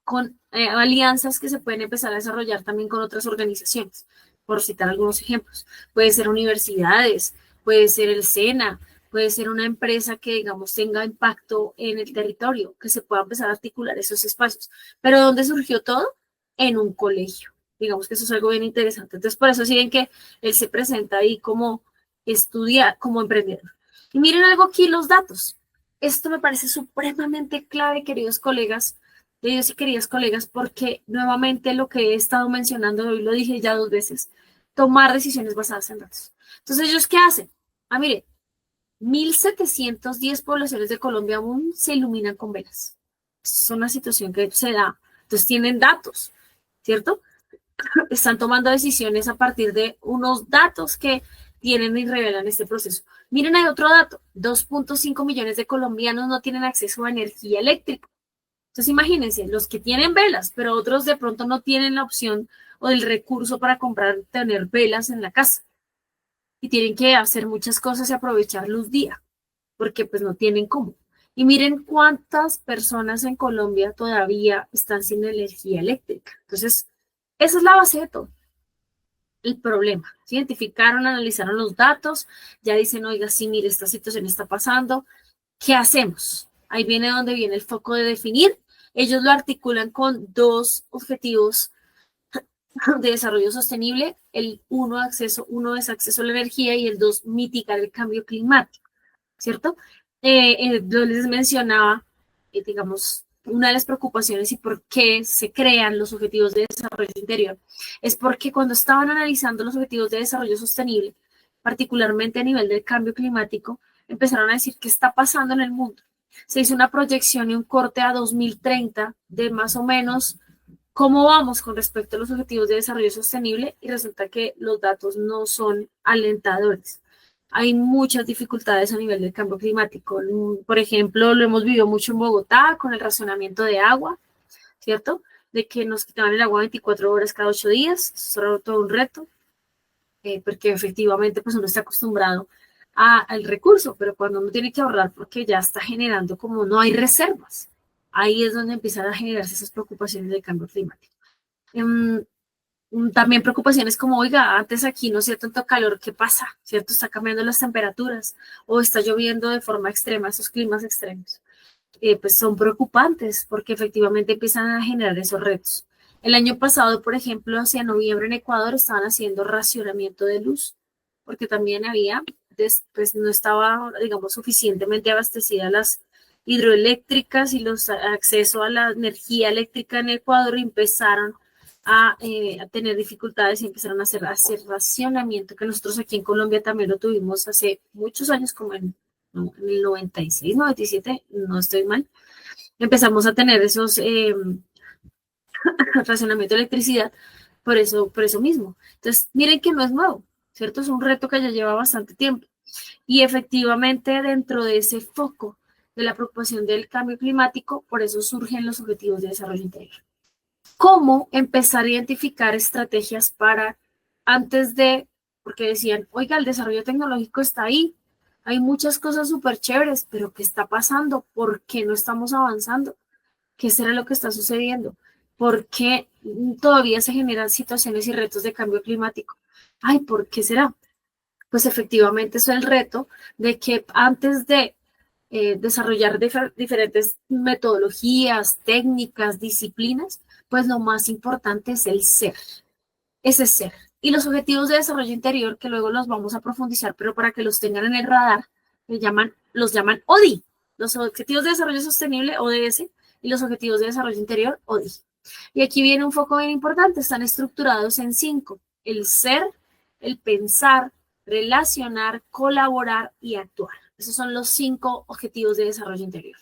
con alianzas que se pueden empezar a desarrollar también con otras organizaciones, por citar algunos ejemplos. Puede ser universidades, puede ser el SENA, puede ser una empresa que, digamos, tenga impacto en el territorio, que se pueda empezar a articular esos espacios. Pero ¿dónde surgió todo? En un colegio. Digamos que eso es algo bien interesante. Entonces, por eso siguen que él se presenta ahí como estudia, como emprendedor. Y miren algo aquí, los datos. Esto me parece supremamente clave, queridos colegas, queridos y queridas colegas, porque nuevamente lo que he estado mencionando hoy, lo dije ya 2 veces, tomar decisiones basadas en datos. Entonces, ¿ellos qué hacen? Mire, 1.710 poblaciones de Colombia aún se iluminan con velas. Es una situación que se da. Entonces, tienen datos, ¿cierto? Están tomando decisiones a partir de unos datos que tienen y revelan este proceso. Miren, hay otro dato, 2.5 millones de colombianos no tienen acceso a energía eléctrica. Entonces, imagínense, los que tienen velas, pero otros de pronto no tienen la opción o el recurso para comprar, tener velas en la casa. Y tienen que hacer muchas cosas y aprovechar luz día, porque pues no tienen cómo. Y miren cuántas personas en Colombia todavía están sin energía eléctrica. Entonces, esa es la base de todo. el problema. ¿Sí? Identificaron, analizaron los datos, ya dicen, oiga, sí, mire, esta situación está pasando, ¿qué hacemos? Ahí viene donde viene el foco de definir. Ellos lo articulan con dos objetivos de desarrollo sostenible, el uno es acceso a la energía y el dos, mitigar el cambio climático, ¿cierto? Yo les mencionaba, digamos, una de las preocupaciones y por qué se crean los objetivos de desarrollo interior es porque cuando estaban analizando los objetivos de desarrollo sostenible, particularmente a nivel del cambio climático, empezaron a decir qué está pasando en el mundo. Se hizo una proyección y un corte a 2030 de más o menos cómo vamos con respecto a los objetivos de desarrollo sostenible y resulta que los datos no son alentadores. Hay muchas dificultades a nivel del cambio climático. Por ejemplo, lo hemos vivido mucho en Bogotá con el racionamiento de agua, ¿cierto? De que nos quitaban el agua 24 horas cada 8 días. Eso era todo un reto, porque efectivamente pues uno está acostumbrado al recurso, pero cuando uno tiene que ahorrar porque ya está generando como no hay reservas, ahí es donde empiezan a generarse esas preocupaciones del cambio climático. También preocupaciones como, oiga, antes aquí no hacía tanto calor, ¿qué pasa? ¿Cierto? Está cambiando las temperaturas o está lloviendo de forma extrema, esos climas extremos. Pues son preocupantes porque efectivamente empiezan a generar esos retos. El año pasado, por ejemplo, hacia noviembre en Ecuador estaban haciendo racionamiento de luz porque también había, pues no estaba, digamos, suficientemente abastecida las hidroeléctricas y los acceso a la energía eléctrica en Ecuador y empezaron a tener dificultades y empezaron a hacer racionamiento, que nosotros aquí en Colombia también lo tuvimos hace muchos años, como en el 96, 97, no estoy mal, empezamos a tener esos racionamiento de electricidad por eso mismo. Entonces, miren que no es nuevo, ¿cierto? Es un reto que ya lleva bastante tiempo. Y efectivamente, dentro de ese foco de la preocupación del cambio climático, por eso surgen los objetivos de desarrollo interior. ¿Cómo empezar a identificar estrategias para, antes de, porque decían, oiga, el desarrollo tecnológico está ahí, hay muchas cosas súper chéveres, pero ¿qué está pasando? ¿Por qué no estamos avanzando? ¿Qué será lo que está sucediendo? ¿Por qué todavía se generan situaciones y retos de cambio climático? Ay, ¿por qué será? Pues efectivamente es el reto de que antes de desarrollar diferentes metodologías, técnicas, disciplinas, pues lo más importante es el ser, ese ser. Y los objetivos de desarrollo interior, que luego los vamos a profundizar, pero para que los tengan en el radar, los llaman ODI, los Objetivos de Desarrollo Sostenible, ODS, y los Objetivos de Desarrollo Interior, ODI. Y aquí viene un foco bien importante, están estructurados en 5, el ser, el pensar, relacionar, colaborar y actuar. Esos son los 5 objetivos de desarrollo interior.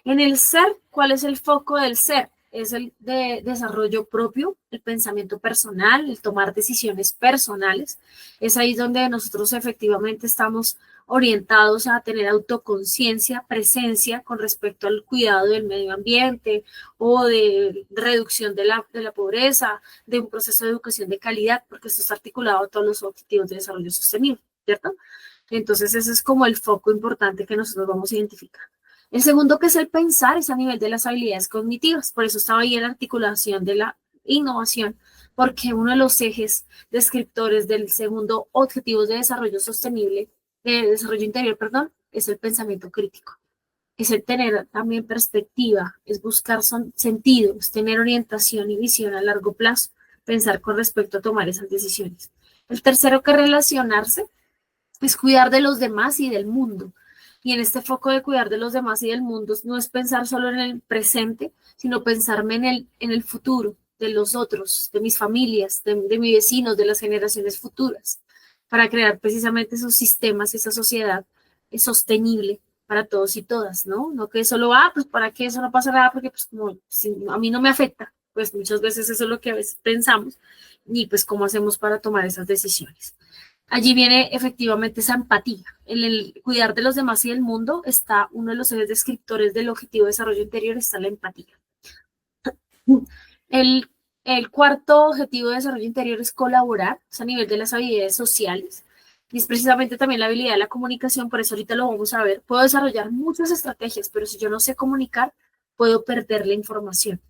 En el ser, ¿cuál es el foco del ser? Es el de desarrollo propio, el pensamiento personal, el tomar decisiones personales. Es ahí donde nosotros efectivamente estamos orientados a tener autoconciencia, presencia con respecto al cuidado del medio ambiente o de reducción de la pobreza, de un proceso de educación de calidad, porque esto está articulado a todos los objetivos de desarrollo sostenible, ¿cierto? Entonces ese es como el foco importante que nosotros vamos a identificar. El segundo, que es el pensar, es a nivel de las habilidades cognitivas. Por eso estaba ahí en la articulación de la innovación, porque uno de los ejes descriptores del segundo objetivo de desarrollo sostenible, de desarrollo interior, perdón, es el pensamiento crítico. Es el tener también perspectiva, es buscar sentido, es tener orientación y visión a largo plazo, pensar con respecto a tomar esas decisiones. El tercero, que es relacionarse, es cuidar de los demás y del mundo. Y en este foco de cuidar de los demás y del mundo no es pensar solo en el presente, sino pensarme en el futuro, de los otros, de mis familias, de mis vecinos, de las generaciones futuras, para crear precisamente esos sistemas, esa sociedad sostenible para todos y todas, ¿no? No que solo, pues para que eso no pasa nada, porque pues como si a mí no me afecta, pues muchas veces eso es lo que a veces pensamos, y pues cómo hacemos para tomar esas decisiones. Allí viene efectivamente esa empatía. En el cuidar de los demás y del mundo está uno de los ejes descriptores del objetivo de desarrollo interior, está la empatía. El, el cuarto objetivo de desarrollo interior es colaborar, es a nivel de las habilidades sociales. Y es precisamente también la habilidad de la comunicación, por eso ahorita lo vamos a ver. Puedo desarrollar muchas estrategias, pero si yo no sé comunicar, puedo perder la información.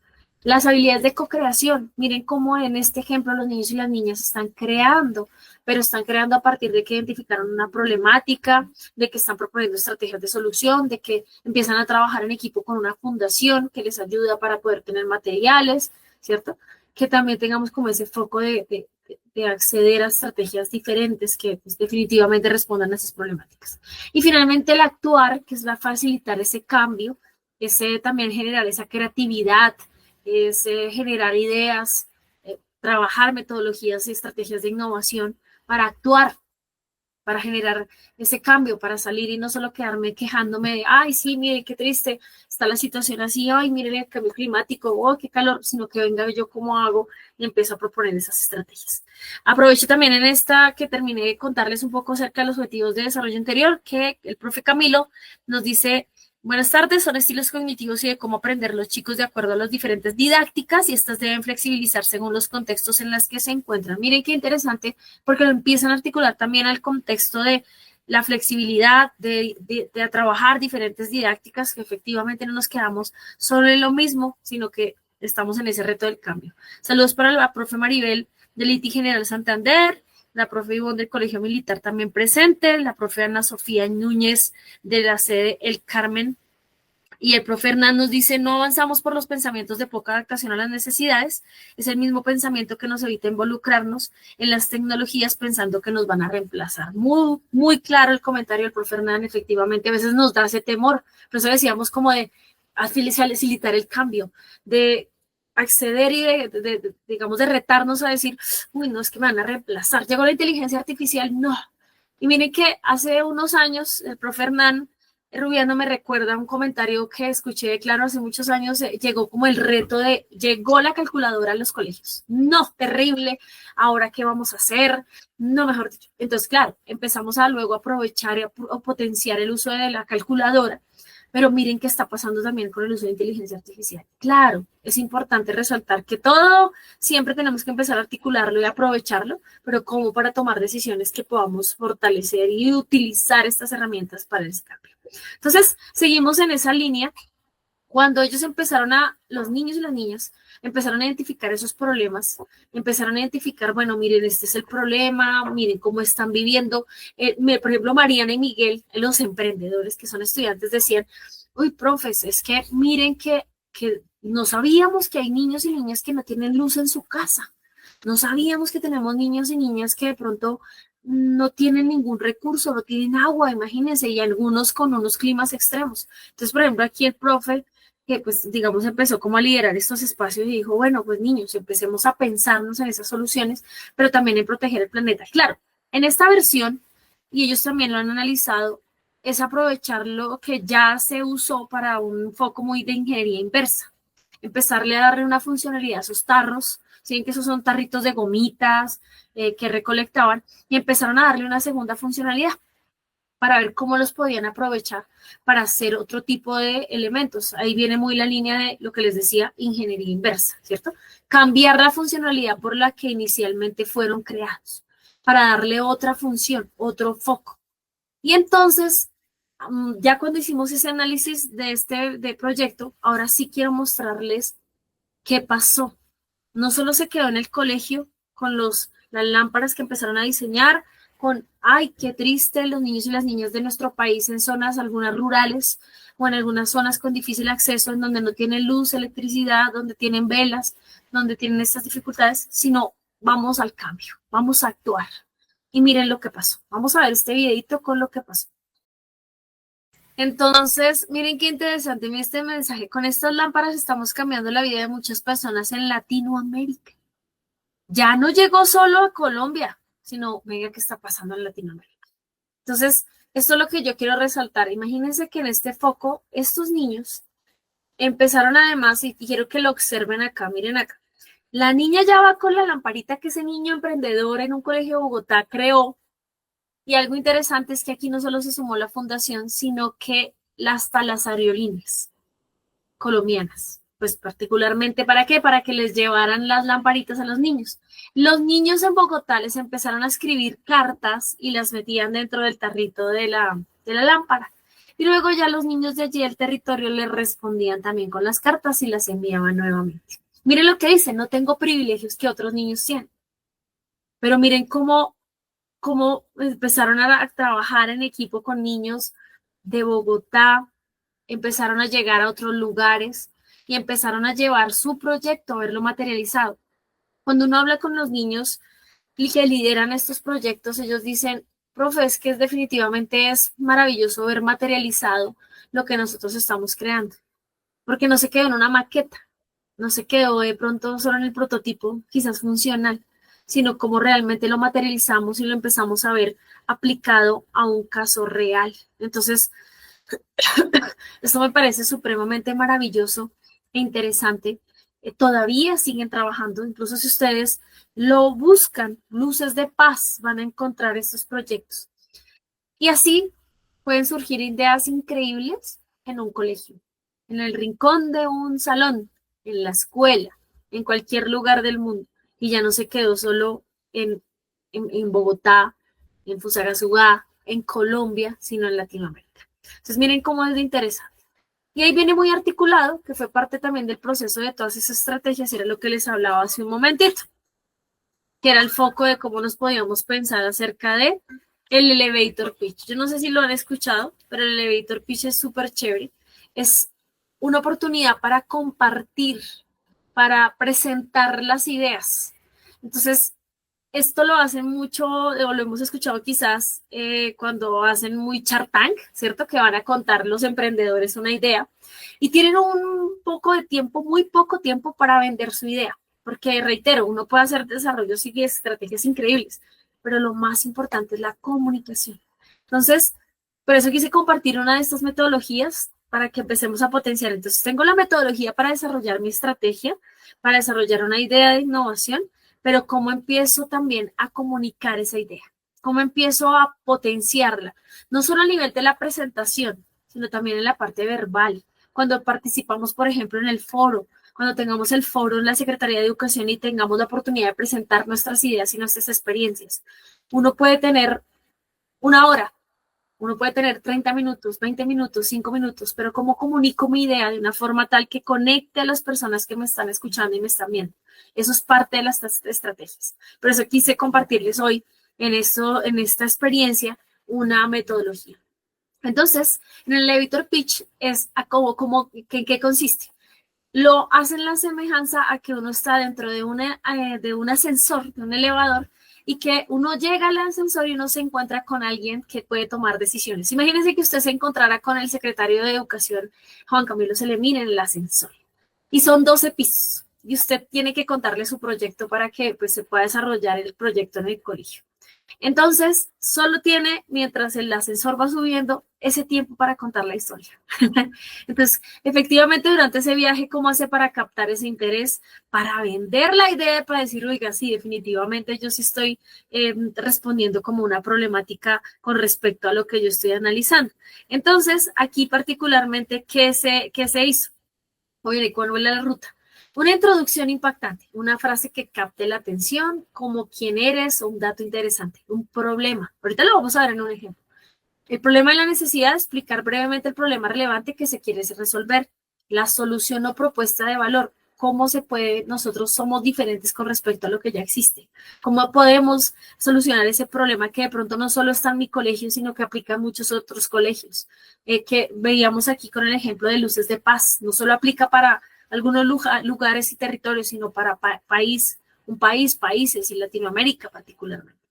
Las habilidades de co-creación, miren cómo en este ejemplo los niños y las niñas están creando, pero están creando a partir de que identificaron una problemática, de que están proponiendo estrategias de solución, de que empiezan a trabajar en equipo con una fundación que les ayuda para poder tener materiales, ¿cierto? Que también tengamos como ese foco de acceder a estrategias diferentes que pues, definitivamente respondan a esas problemáticas. Y finalmente el actuar, que es la facilitar ese cambio, ese también generar esa creatividad, es generar ideas, trabajar metodologías y estrategias de innovación para actuar, para generar ese cambio, para salir y no solo quedarme quejándome de, ay, sí, mire, qué triste está la situación así, ay, mire el cambio climático, oh, qué calor, sino que venga yo cómo hago y empiezo a proponer esas estrategias. Aprovecho también en esta que terminé de contarles un poco acerca de los objetivos de desarrollo interior, que el profe Camilo nos dice buenas tardes, son estilos cognitivos y de cómo aprender los chicos de acuerdo a las diferentes didácticas y estas deben flexibilizar según los contextos en los que se encuentran. Miren qué interesante porque lo empiezan a articular también al contexto de la flexibilidad, de trabajar diferentes didácticas que efectivamente no nos quedamos solo en lo mismo, sino que estamos en ese reto del cambio. Saludos para la profe Maribel del ITI General Santander, la profe Ivonne del Colegio Militar también presente, la profe Ana Sofía Núñez de la sede El Carmen, y el profe Hernán nos dice, no avanzamos por los pensamientos de poca adaptación a las necesidades, es el mismo pensamiento que nos evita involucrarnos en las tecnologías pensando que nos van a reemplazar. Muy, muy claro el comentario del profe Hernán, efectivamente, a veces nos da ese temor, por eso decíamos como de facilitar el cambio, de acceder y digamos, de retarnos a decir, uy, no, es que me van a reemplazar. Llegó la inteligencia artificial, no. Y miren que hace unos años el profe Hernán Rubiano me recuerda un comentario que escuché de Claro hace muchos años, llegó como el reto de, llegó la calculadora a los colegios. No, terrible, ahora qué vamos a hacer, no, mejor dicho. Entonces, claro, empezamos a luego aprovechar y a potenciar el uso de la calculadora, pero miren qué está pasando también con el uso de inteligencia artificial. Claro, es importante resaltar que todo siempre tenemos que empezar a articularlo y aprovecharlo, pero como para tomar decisiones que podamos fortalecer y utilizar estas herramientas para el cambio. Entonces, seguimos en esa línea. Cuando ellos empezaron los niños y las niñas, empezaron a identificar esos problemas, empezaron a identificar, bueno, miren, este es el problema, miren cómo están viviendo. Por ejemplo, Mariana y Miguel, los emprendedores que son estudiantes, decían, uy, profes, es que miren que no sabíamos que hay niños y niñas que no tienen luz en su casa. No sabíamos que tenemos niños y niñas que de pronto no tienen ningún recurso, no tienen agua, imagínense, y algunos con unos climas extremos. Entonces, por ejemplo, aquí el profe, que pues digamos empezó como a liderar estos espacios y dijo, bueno, pues niños, empecemos a pensarnos en esas soluciones, pero también en proteger el planeta. Claro, en esta versión, y ellos también lo han analizado, es aprovechar lo que ya se usó para un foco muy de ingeniería inversa, empezarle a darle una funcionalidad a esos tarros, ¿sí? Que esos son tarritos de gomitas que recolectaban, y empezaron a darle una segunda funcionalidad para ver cómo los podían aprovechar para hacer otro tipo de elementos. Ahí viene muy la línea de lo que les decía, ingeniería inversa, ¿cierto? Cambiar la funcionalidad por la que inicialmente fueron creados, para darle otra función, otro foco. Y entonces, ya cuando hicimos ese análisis de este proyecto, ahora sí quiero mostrarles qué pasó. No solo se quedó en el colegio con las lámparas que empezaron a diseñar, con, ay, qué triste los niños y las niñas de nuestro país en zonas, algunas rurales, o en algunas zonas con difícil acceso, en donde no tienen luz, electricidad, donde tienen velas, donde tienen estas dificultades, sino vamos al cambio, vamos a actuar. Y miren lo que pasó. Vamos a ver este videito con lo que pasó. Entonces, miren qué interesante este mensaje. Con estas lámparas estamos cambiando la vida de muchas personas en Latinoamérica. Ya no llegó solo a Colombia, sino, venga, ¿qué está pasando en Latinoamérica? Entonces, esto es lo que yo quiero resaltar. Imagínense que en este foco, estos niños empezaron además, y quiero que lo observen acá, miren acá. La niña ya va con la lamparita que ese niño emprendedor en un colegio de Bogotá creó. Y algo interesante es que aquí no solo se sumó la fundación, sino que hasta las aerolíneas colombianas. Pues particularmente, ¿para qué? Para que les llevaran las lamparitas a los niños. Los niños en Bogotá les empezaron a escribir cartas y las metían dentro del tarrito de la lámpara. Y luego ya los niños de allí del territorio les respondían también con las cartas y las enviaban nuevamente. Miren lo que dice, no tengo privilegios que otros niños tienen, pero miren cómo empezaron a trabajar en equipo con niños de Bogotá, empezaron a llegar a otros lugares y empezaron a llevar su proyecto, a verlo materializado. Cuando uno habla con los niños y que lideran estos proyectos, ellos dicen, profe, es que definitivamente es maravilloso ver materializado lo que nosotros estamos creando, porque no se quedó en una maqueta, no se quedó de pronto solo en el prototipo, quizás funcional, sino como realmente lo materializamos y lo empezamos a ver aplicado a un caso real. Entonces, esto me parece supremamente maravilloso e interesante. Todavía siguen trabajando, incluso si ustedes lo buscan, Luces de Paz, van a encontrar estos proyectos. Y así pueden surgir ideas increíbles en un colegio, en el rincón de un salón, en la escuela, en cualquier lugar del mundo. Y ya no se quedó solo en Bogotá, en Fusagasugá, en Colombia, sino en Latinoamérica. Entonces miren cómo es de interesante. Y ahí viene muy articulado, que fue parte también del proceso de todas esas estrategias, era lo que les hablaba hace un momentito, que era el foco de cómo nos podíamos pensar acerca de el elevator pitch. Yo no sé si lo han escuchado, pero el elevator pitch es súper chévere. Es una oportunidad para compartir, para presentar las ideas. Entonces, esto lo hacen mucho, o lo hemos escuchado quizás cuando hacen muy Shark Tank, ¿cierto? Que van a contar los emprendedores una idea y tienen un poco de tiempo, muy poco tiempo para vender su idea. Porque, reitero, uno puede hacer desarrollos y estrategias increíbles, pero lo más importante es la comunicación. Entonces, por eso quise compartir una de estas metodologías para que empecemos a potenciar. Entonces, tengo la metodología para desarrollar mi estrategia, para desarrollar una idea de innovación, pero cómo empiezo también a comunicar esa idea, cómo empiezo a potenciarla, no solo a nivel de la presentación, sino también en la parte verbal. Cuando participamos, por ejemplo, en el foro, cuando tengamos el foro en la Secretaría de Educación y tengamos la oportunidad de presentar nuestras ideas y nuestras experiencias, uno puede tener una hora, uno puede tener 30 minutos, 20 minutos, 5 minutos, pero cómo comunico mi idea de una forma tal que conecte a las personas que me están escuchando y me están viendo. Eso es parte de las estrategias. Por eso quise compartirles hoy en esta experiencia una metodología. Entonces, en el elevator pitch es ¿en qué consiste? Lo hacen la semejanza a que uno está dentro de un ascensor, de un elevador, y que uno llega al ascensor y uno se encuentra con alguien que puede tomar decisiones. Imagínense que usted se encontrara con el secretario de Educación, Juan Camilo Selemín, en el ascensor. Y son 12 pisos. Y usted tiene que contarle su proyecto para que pues, se pueda desarrollar el proyecto en el colegio. Entonces, solo tiene, mientras el ascensor va subiendo, ese tiempo para contar la historia. Entonces, efectivamente, durante ese viaje, ¿cómo hace para captar ese interés? Para vender la idea, para decir, oiga, sí, definitivamente yo sí estoy respondiendo como una problemática con respecto a lo que yo estoy analizando. Entonces, aquí particularmente, qué se hizo? Oye, ¿cuál fue la ruta? Una introducción impactante, una frase que capte la atención, como quién eres o un dato interesante, un problema. Ahorita lo vamos a ver en un ejemplo. El problema y la necesidad de explicar brevemente el problema relevante que se quiere resolver. La solución o propuesta de valor. Cómo se puede, nosotros somos diferentes con respecto a lo que ya existe. Cómo podemos solucionar ese problema que de pronto no solo está en mi colegio, sino que aplica en muchos otros colegios. Que veíamos aquí con el ejemplo de Luces de Paz. No solo aplica para algunos lugares y territorios, sino para países y Latinoamérica particularmente.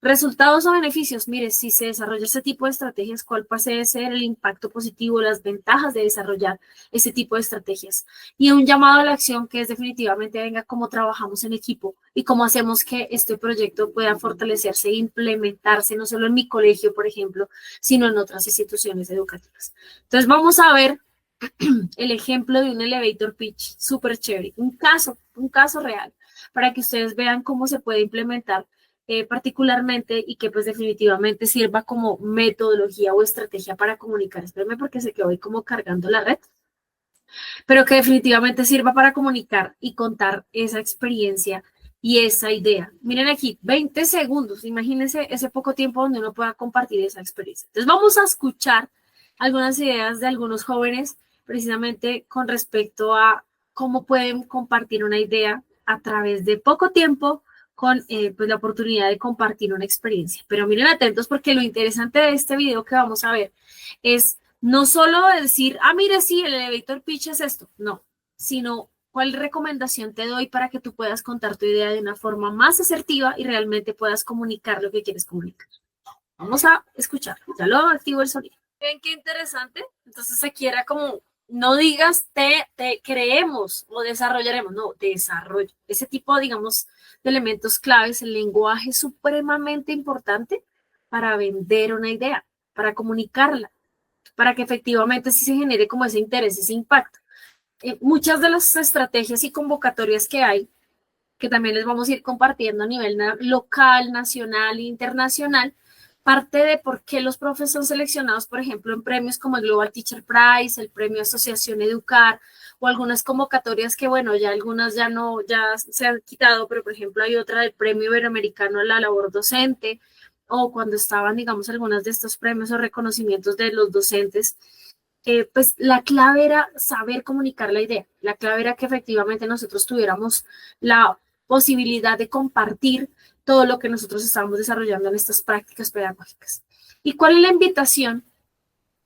Resultados o beneficios. Mire, si se desarrolla este tipo de estrategias, ¿cuál puede ser el impacto positivo, las ventajas de desarrollar este tipo de estrategias? Y un llamado a la acción que es definitivamente, venga, cómo trabajamos en equipo y cómo hacemos que este proyecto pueda fortalecerse e implementarse, no solo en mi colegio, por ejemplo, sino en otras instituciones educativas. Entonces, vamos a ver el ejemplo de un elevator pitch súper chévere, un caso real, para que ustedes vean cómo se puede implementar particularmente y que pues definitivamente sirva como metodología o estrategia para comunicar. Espérenme porque se quedó ahí como cargando la red, pero que definitivamente sirva para comunicar y contar esa experiencia y esa idea. Miren aquí, 20 segundos, imagínense ese poco tiempo donde uno pueda compartir esa experiencia. Entonces vamos a escuchar algunas ideas de algunos jóvenes precisamente con respecto a cómo pueden compartir una idea a través de poco tiempo con pues la oportunidad de compartir una experiencia. Pero miren atentos porque lo interesante de este video que vamos a ver es no solo decir, ah, mire, sí, el elevator pitch es esto, no, sino cuál recomendación te doy para que tú puedas contar tu idea de una forma más asertiva y realmente puedas comunicar lo que quieres comunicar. Vamos a escuchar, ya lo activo el sonido. ¿Ven qué interesante? Entonces aquí era como, no digas te creemos o desarrollaremos, no, desarrollo. Ese tipo, digamos, de elementos claves, el lenguaje es supremamente importante para vender una idea, para comunicarla, para que efectivamente sí se genere como ese interés, ese impacto. Muchas de las estrategias y convocatorias que hay, que también les vamos a ir compartiendo a nivel local, nacional e internacional, parte de por qué los profes son seleccionados, por ejemplo, en premios como el Global Teacher Prize, el premio Asociación Educar, o algunas convocatorias que, bueno, ya algunas ya no, ya se han quitado, pero por ejemplo hay otra del Premio Iberoamericano a la Labor Docente, o cuando estaban, digamos, algunas de estos premios o reconocimientos de los docentes, pues la clave era saber comunicar la idea, la clave era que efectivamente nosotros tuviéramos la posibilidad de compartir todo lo que nosotros estábamos desarrollando en estas prácticas pedagógicas. ¿Y cuál es la invitación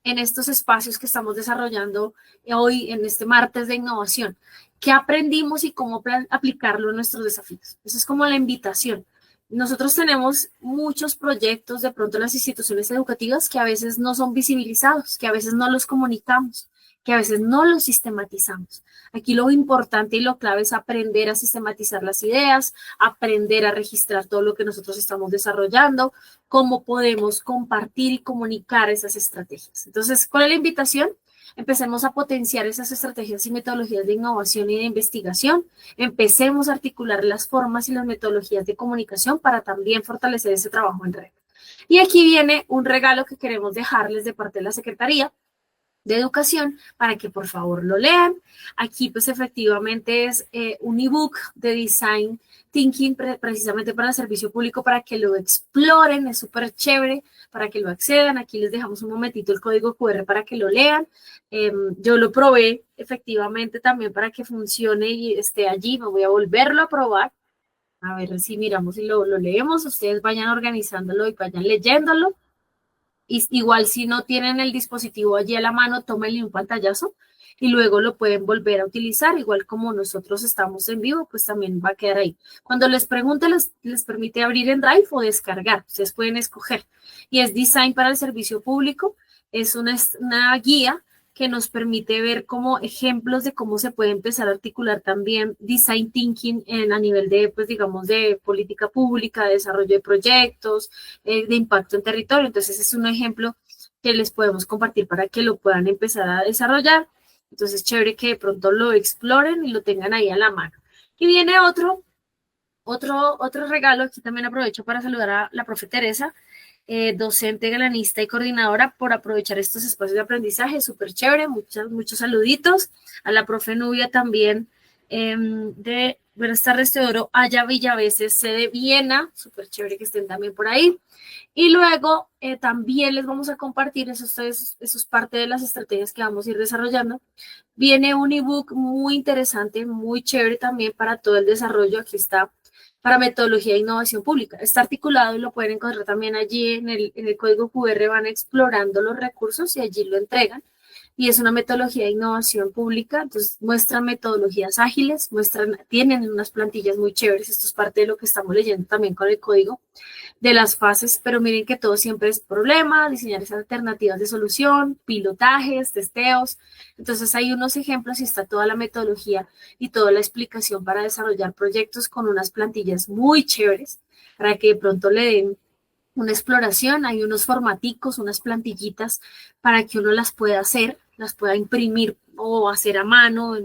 en estos espacios que estamos desarrollando hoy, en este martes de innovación? ¿Qué aprendimos y cómo aplicarlo en nuestros desafíos? Esa es como la invitación. Nosotros tenemos muchos proyectos de pronto en las instituciones educativas que a veces no son visibilizados, que a veces no los comunicamos, que a veces no los sistematizamos. Aquí lo importante y lo clave es aprender a sistematizar las ideas, aprender a registrar todo lo que nosotros estamos desarrollando, cómo podemos compartir y comunicar esas estrategias. Entonces, ¿cuál es la invitación? Empecemos a potenciar esas estrategias y metodologías de innovación y de investigación. Empecemos a articular las formas y las metodologías de comunicación para también fortalecer ese trabajo en red. Y aquí viene un regalo que queremos dejarles de parte de la Secretaría de Educación para que por favor lo lean. Aquí pues efectivamente es un ebook de Design Thinking precisamente para el servicio público para que lo exploren, es súper chévere para que lo accedan. Aquí les dejamos un momentito el código QR para que lo lean. Yo lo probé efectivamente también para que funcione y esté allí, me voy a volverlo a probar. A ver si miramos y lo leemos, ustedes vayan organizándolo y vayan leyéndolo. Y igual si no tienen el dispositivo allí a la mano, tómenle un pantallazo y luego lo pueden volver a utilizar, igual como nosotros estamos en vivo, pues también va a quedar ahí. Cuando les pregunte, les permite abrir en Drive o descargar, ustedes pueden escoger. Y es Design para el Servicio Público, es una guía que nos permite ver como ejemplos de cómo se puede empezar a articular también design thinking a nivel de, pues digamos, de política pública, de desarrollo de proyectos, de impacto en territorio. Entonces es un ejemplo que les podemos compartir para que lo puedan empezar a desarrollar. Entonces, chévere que de pronto lo exploren y lo tengan ahí a la mano. Y viene otro regalo. Aquí también aprovecho para saludar a la profe Teresa, docente, galanista y coordinadora, por aprovechar estos espacios de aprendizaje, súper chévere, muchos saluditos. A la profe Nubia también, de Buenas tardes, Teodoro Aya Villaveses, sede Viena, súper chévere que estén también por ahí. Y luego también les vamos a compartir, eso es parte de las estrategias que vamos a ir desarrollando. Viene un ebook muy interesante, muy chévere también para todo el desarrollo. Aquí está, para metodología de innovación pública. Está articulado y lo pueden encontrar también allí en el código QR, van explorando los recursos y allí lo entregan. Y es una metodología de innovación pública, entonces muestran metodologías ágiles, tienen unas plantillas muy chéveres, esto es parte de lo que estamos leyendo también con el código de las fases, pero miren que todo siempre es problema, diseñar esas alternativas de solución, pilotajes, testeos. Entonces hay unos ejemplos y está toda la metodología y toda la explicación para desarrollar proyectos con unas plantillas muy chéveres para que de pronto le den una exploración. Hay unos formaticos, unas plantillitas para que uno las pueda hacer, las pueda imprimir o hacer a mano,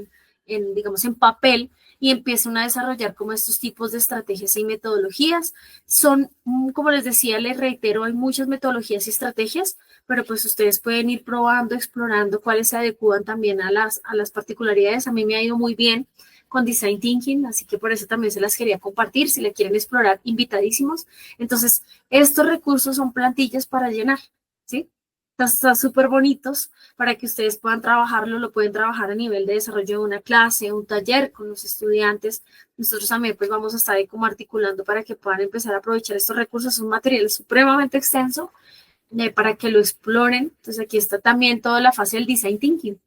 digamos, en papel, y empiezan a desarrollar como estos tipos de estrategias y metodologías. Son, como les decía, les reitero, hay muchas metodologías y estrategias, pero pues ustedes pueden ir probando, explorando cuáles se adecúan también a las particularidades. A mí me ha ido muy bien con Design Thinking, así que por eso también se las quería compartir. Si le quieren explorar, invitadísimos. Entonces, estos recursos son plantillas para llenar, ¿sí? Está súper bonitos para que ustedes puedan trabajarlo, lo pueden trabajar a nivel de desarrollo de una clase, un taller con los estudiantes. Nosotros también pues vamos a estar ahí como articulando para que puedan empezar a aprovechar estos recursos. Es un material supremamente extenso para que lo exploren. Entonces aquí está también toda la fase del design thinking.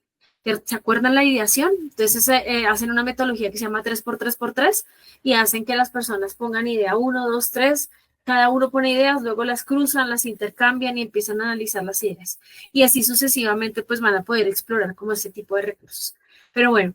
¿Se acuerdan la ideación? Entonces hacen una metodología que se llama 3x3x3 y hacen que las personas pongan idea 1, 2, 3, cada uno pone ideas, luego las cruzan, las intercambian y empiezan a analizar las ideas. Y así sucesivamente pues van a poder explorar como ese tipo de recursos. Pero bueno,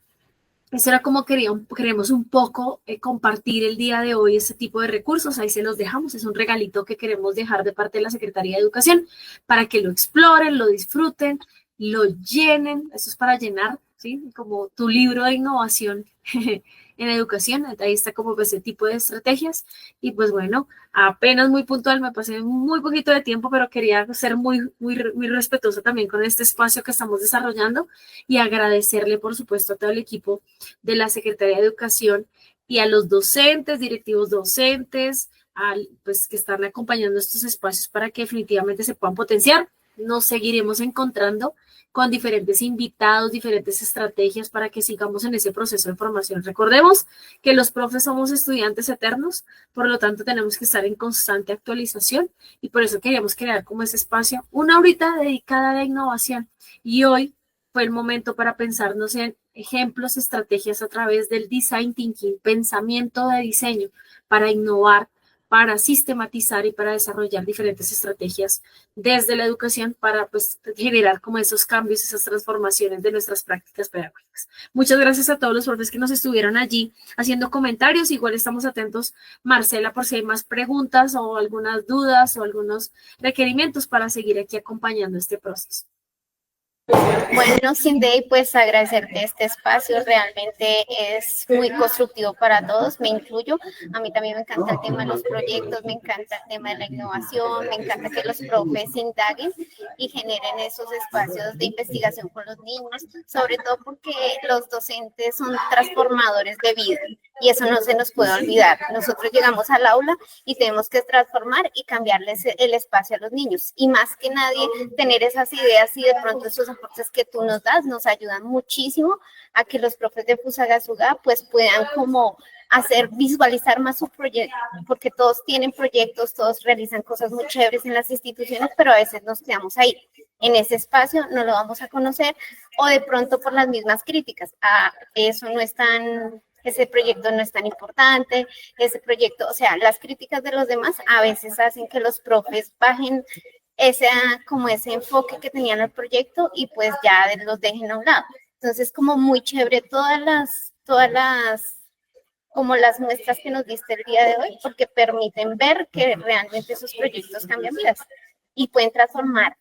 eso era como queremos un poco compartir el día de hoy ese tipo de recursos. Ahí se los dejamos. Es un regalito que queremos dejar de parte de la Secretaría de Educación para que lo exploren, lo disfruten, lo llenen. Eso es para llenar, ¿sí? Como tu libro de innovación en educación. Ahí está como ese tipo de estrategias. Y pues bueno, apenas muy puntual, me pasé muy poquito de tiempo, pero quería ser muy respetuosa también con este espacio que estamos desarrollando y agradecerle, por supuesto, a todo el equipo de la Secretaría de Educación y a los docentes, directivos docentes, pues, que están acompañando estos espacios para que definitivamente se puedan potenciar. Nos seguiremos encontrando con diferentes invitados, diferentes estrategias para que sigamos en ese proceso de formación. Recordemos que los profes somos estudiantes eternos, por lo tanto tenemos que estar en constante actualización y por eso queríamos crear como ese espacio, una horita dedicada a la innovación. Y hoy fue el momento para pensarnos en ejemplos, estrategias a través del design thinking, pensamiento de diseño para innovar, para sistematizar y para desarrollar diferentes estrategias desde la educación para pues generar como esos cambios, esas transformaciones de nuestras prácticas pedagógicas. Muchas gracias a todos los profes que nos estuvieron allí haciendo comentarios. Igual estamos atentos, Marcela, por si hay más preguntas o algunas dudas o algunos requerimientos para seguir aquí acompañando este proceso. Bueno, Cindy, pues agradecerte este espacio, realmente es muy constructivo para todos, me incluyo. A mí también me encanta el tema de los proyectos, me encanta el tema de la innovación, me encanta que los profes indaguen y generen esos espacios de investigación con los niños, sobre todo porque los docentes son transformadores de vida y eso no se nos puede olvidar. Nosotros llegamos al aula y tenemos que transformar y cambiarles el espacio a los niños y más que nadie tener esas ideas y de pronto esos aportes que tú nos das nos ayudan muchísimo a que los profes de Fusagasugá pues puedan como hacer visualizar más su proyecto, porque todos tienen proyectos, todos realizan cosas muy chéveres en las instituciones, pero a veces nos quedamos ahí. En ese espacio no lo vamos a conocer o de pronto por las mismas críticas. Eso no es tan, ese proyecto no es tan importante, ese proyecto, o sea, las críticas de los demás a veces hacen que los profes bajen como ese enfoque que tenían al proyecto y pues ya los dejen a un lado. Entonces, como muy chévere como las muestras que nos diste el día de hoy, porque permiten ver que realmente esos proyectos cambian vidas y pueden transformar.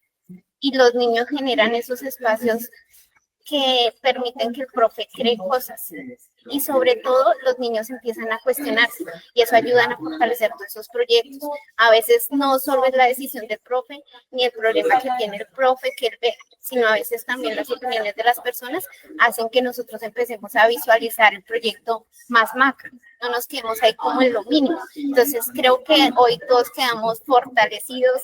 Y los niños generan esos espacios que permiten que el profe cree cosas y sobre todo los niños empiezan a cuestionarse y eso ayuda a fortalecer todos esos proyectos. A veces no solo es la decisión del profe ni el problema que tiene el profe que él ve, sino a veces también las opiniones de las personas hacen que nosotros empecemos a visualizar el proyecto más macro. No nos quedemos ahí como en lo mínimo. Entonces creo que hoy todos quedamos fortalecidos,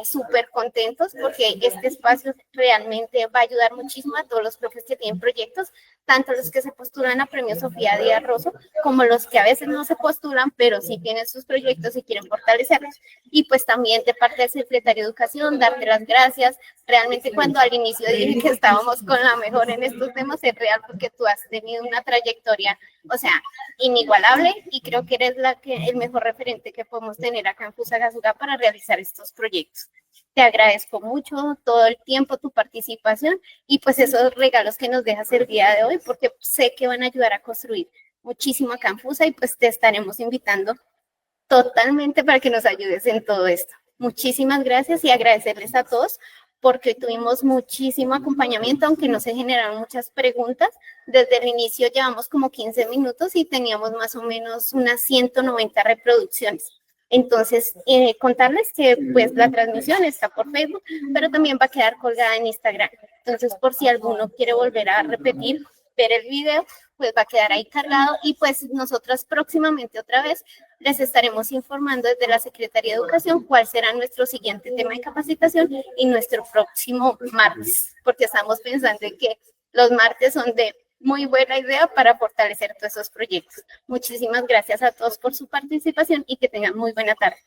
súper contentos porque este espacio realmente va a ayudar muchísimo a todos los profes que tienen proyectos, tanto los que se postulan a Premio Sofía Díaz Rosso como los que a veces no se postulan, pero sí tienen sus proyectos y quieren fortalecerlos. Y pues también de parte del Secretario de Educación, darte las gracias. Realmente cuando al inicio dije que estábamos con la mejor en estos temas, es real porque tú has tenido una trayectoria, o sea, inigualable y creo que eres el mejor referente que podemos tener acá en Fusagasugá para realizar estos proyectos. Te agradezco mucho todo el tiempo, tu participación y pues esos regalos que nos dejas el día de hoy porque sé que van a ayudar a construir muchísimo acá en Fusa y pues te estaremos invitando totalmente para que nos ayudes en todo esto. Muchísimas gracias y agradecerles a todos porque tuvimos muchísimo acompañamiento, aunque no se generaron muchas preguntas. Desde el inicio llevamos como 15 minutos y teníamos más o menos unas 190 reproducciones. Entonces, contarles que pues la transmisión está por Facebook, pero también va a quedar colgada en Instagram. Entonces, por si alguno quiere volver a repetir, ver el video, pues va a quedar ahí cargado y pues nosotras próximamente otra vez les estaremos informando desde la Secretaría de Educación cuál será nuestro siguiente tema de capacitación y nuestro próximo martes, porque estamos pensando en que los martes son de muy buena idea para fortalecer todos esos proyectos. Muchísimas gracias a todos por su participación y que tengan muy buena tarde.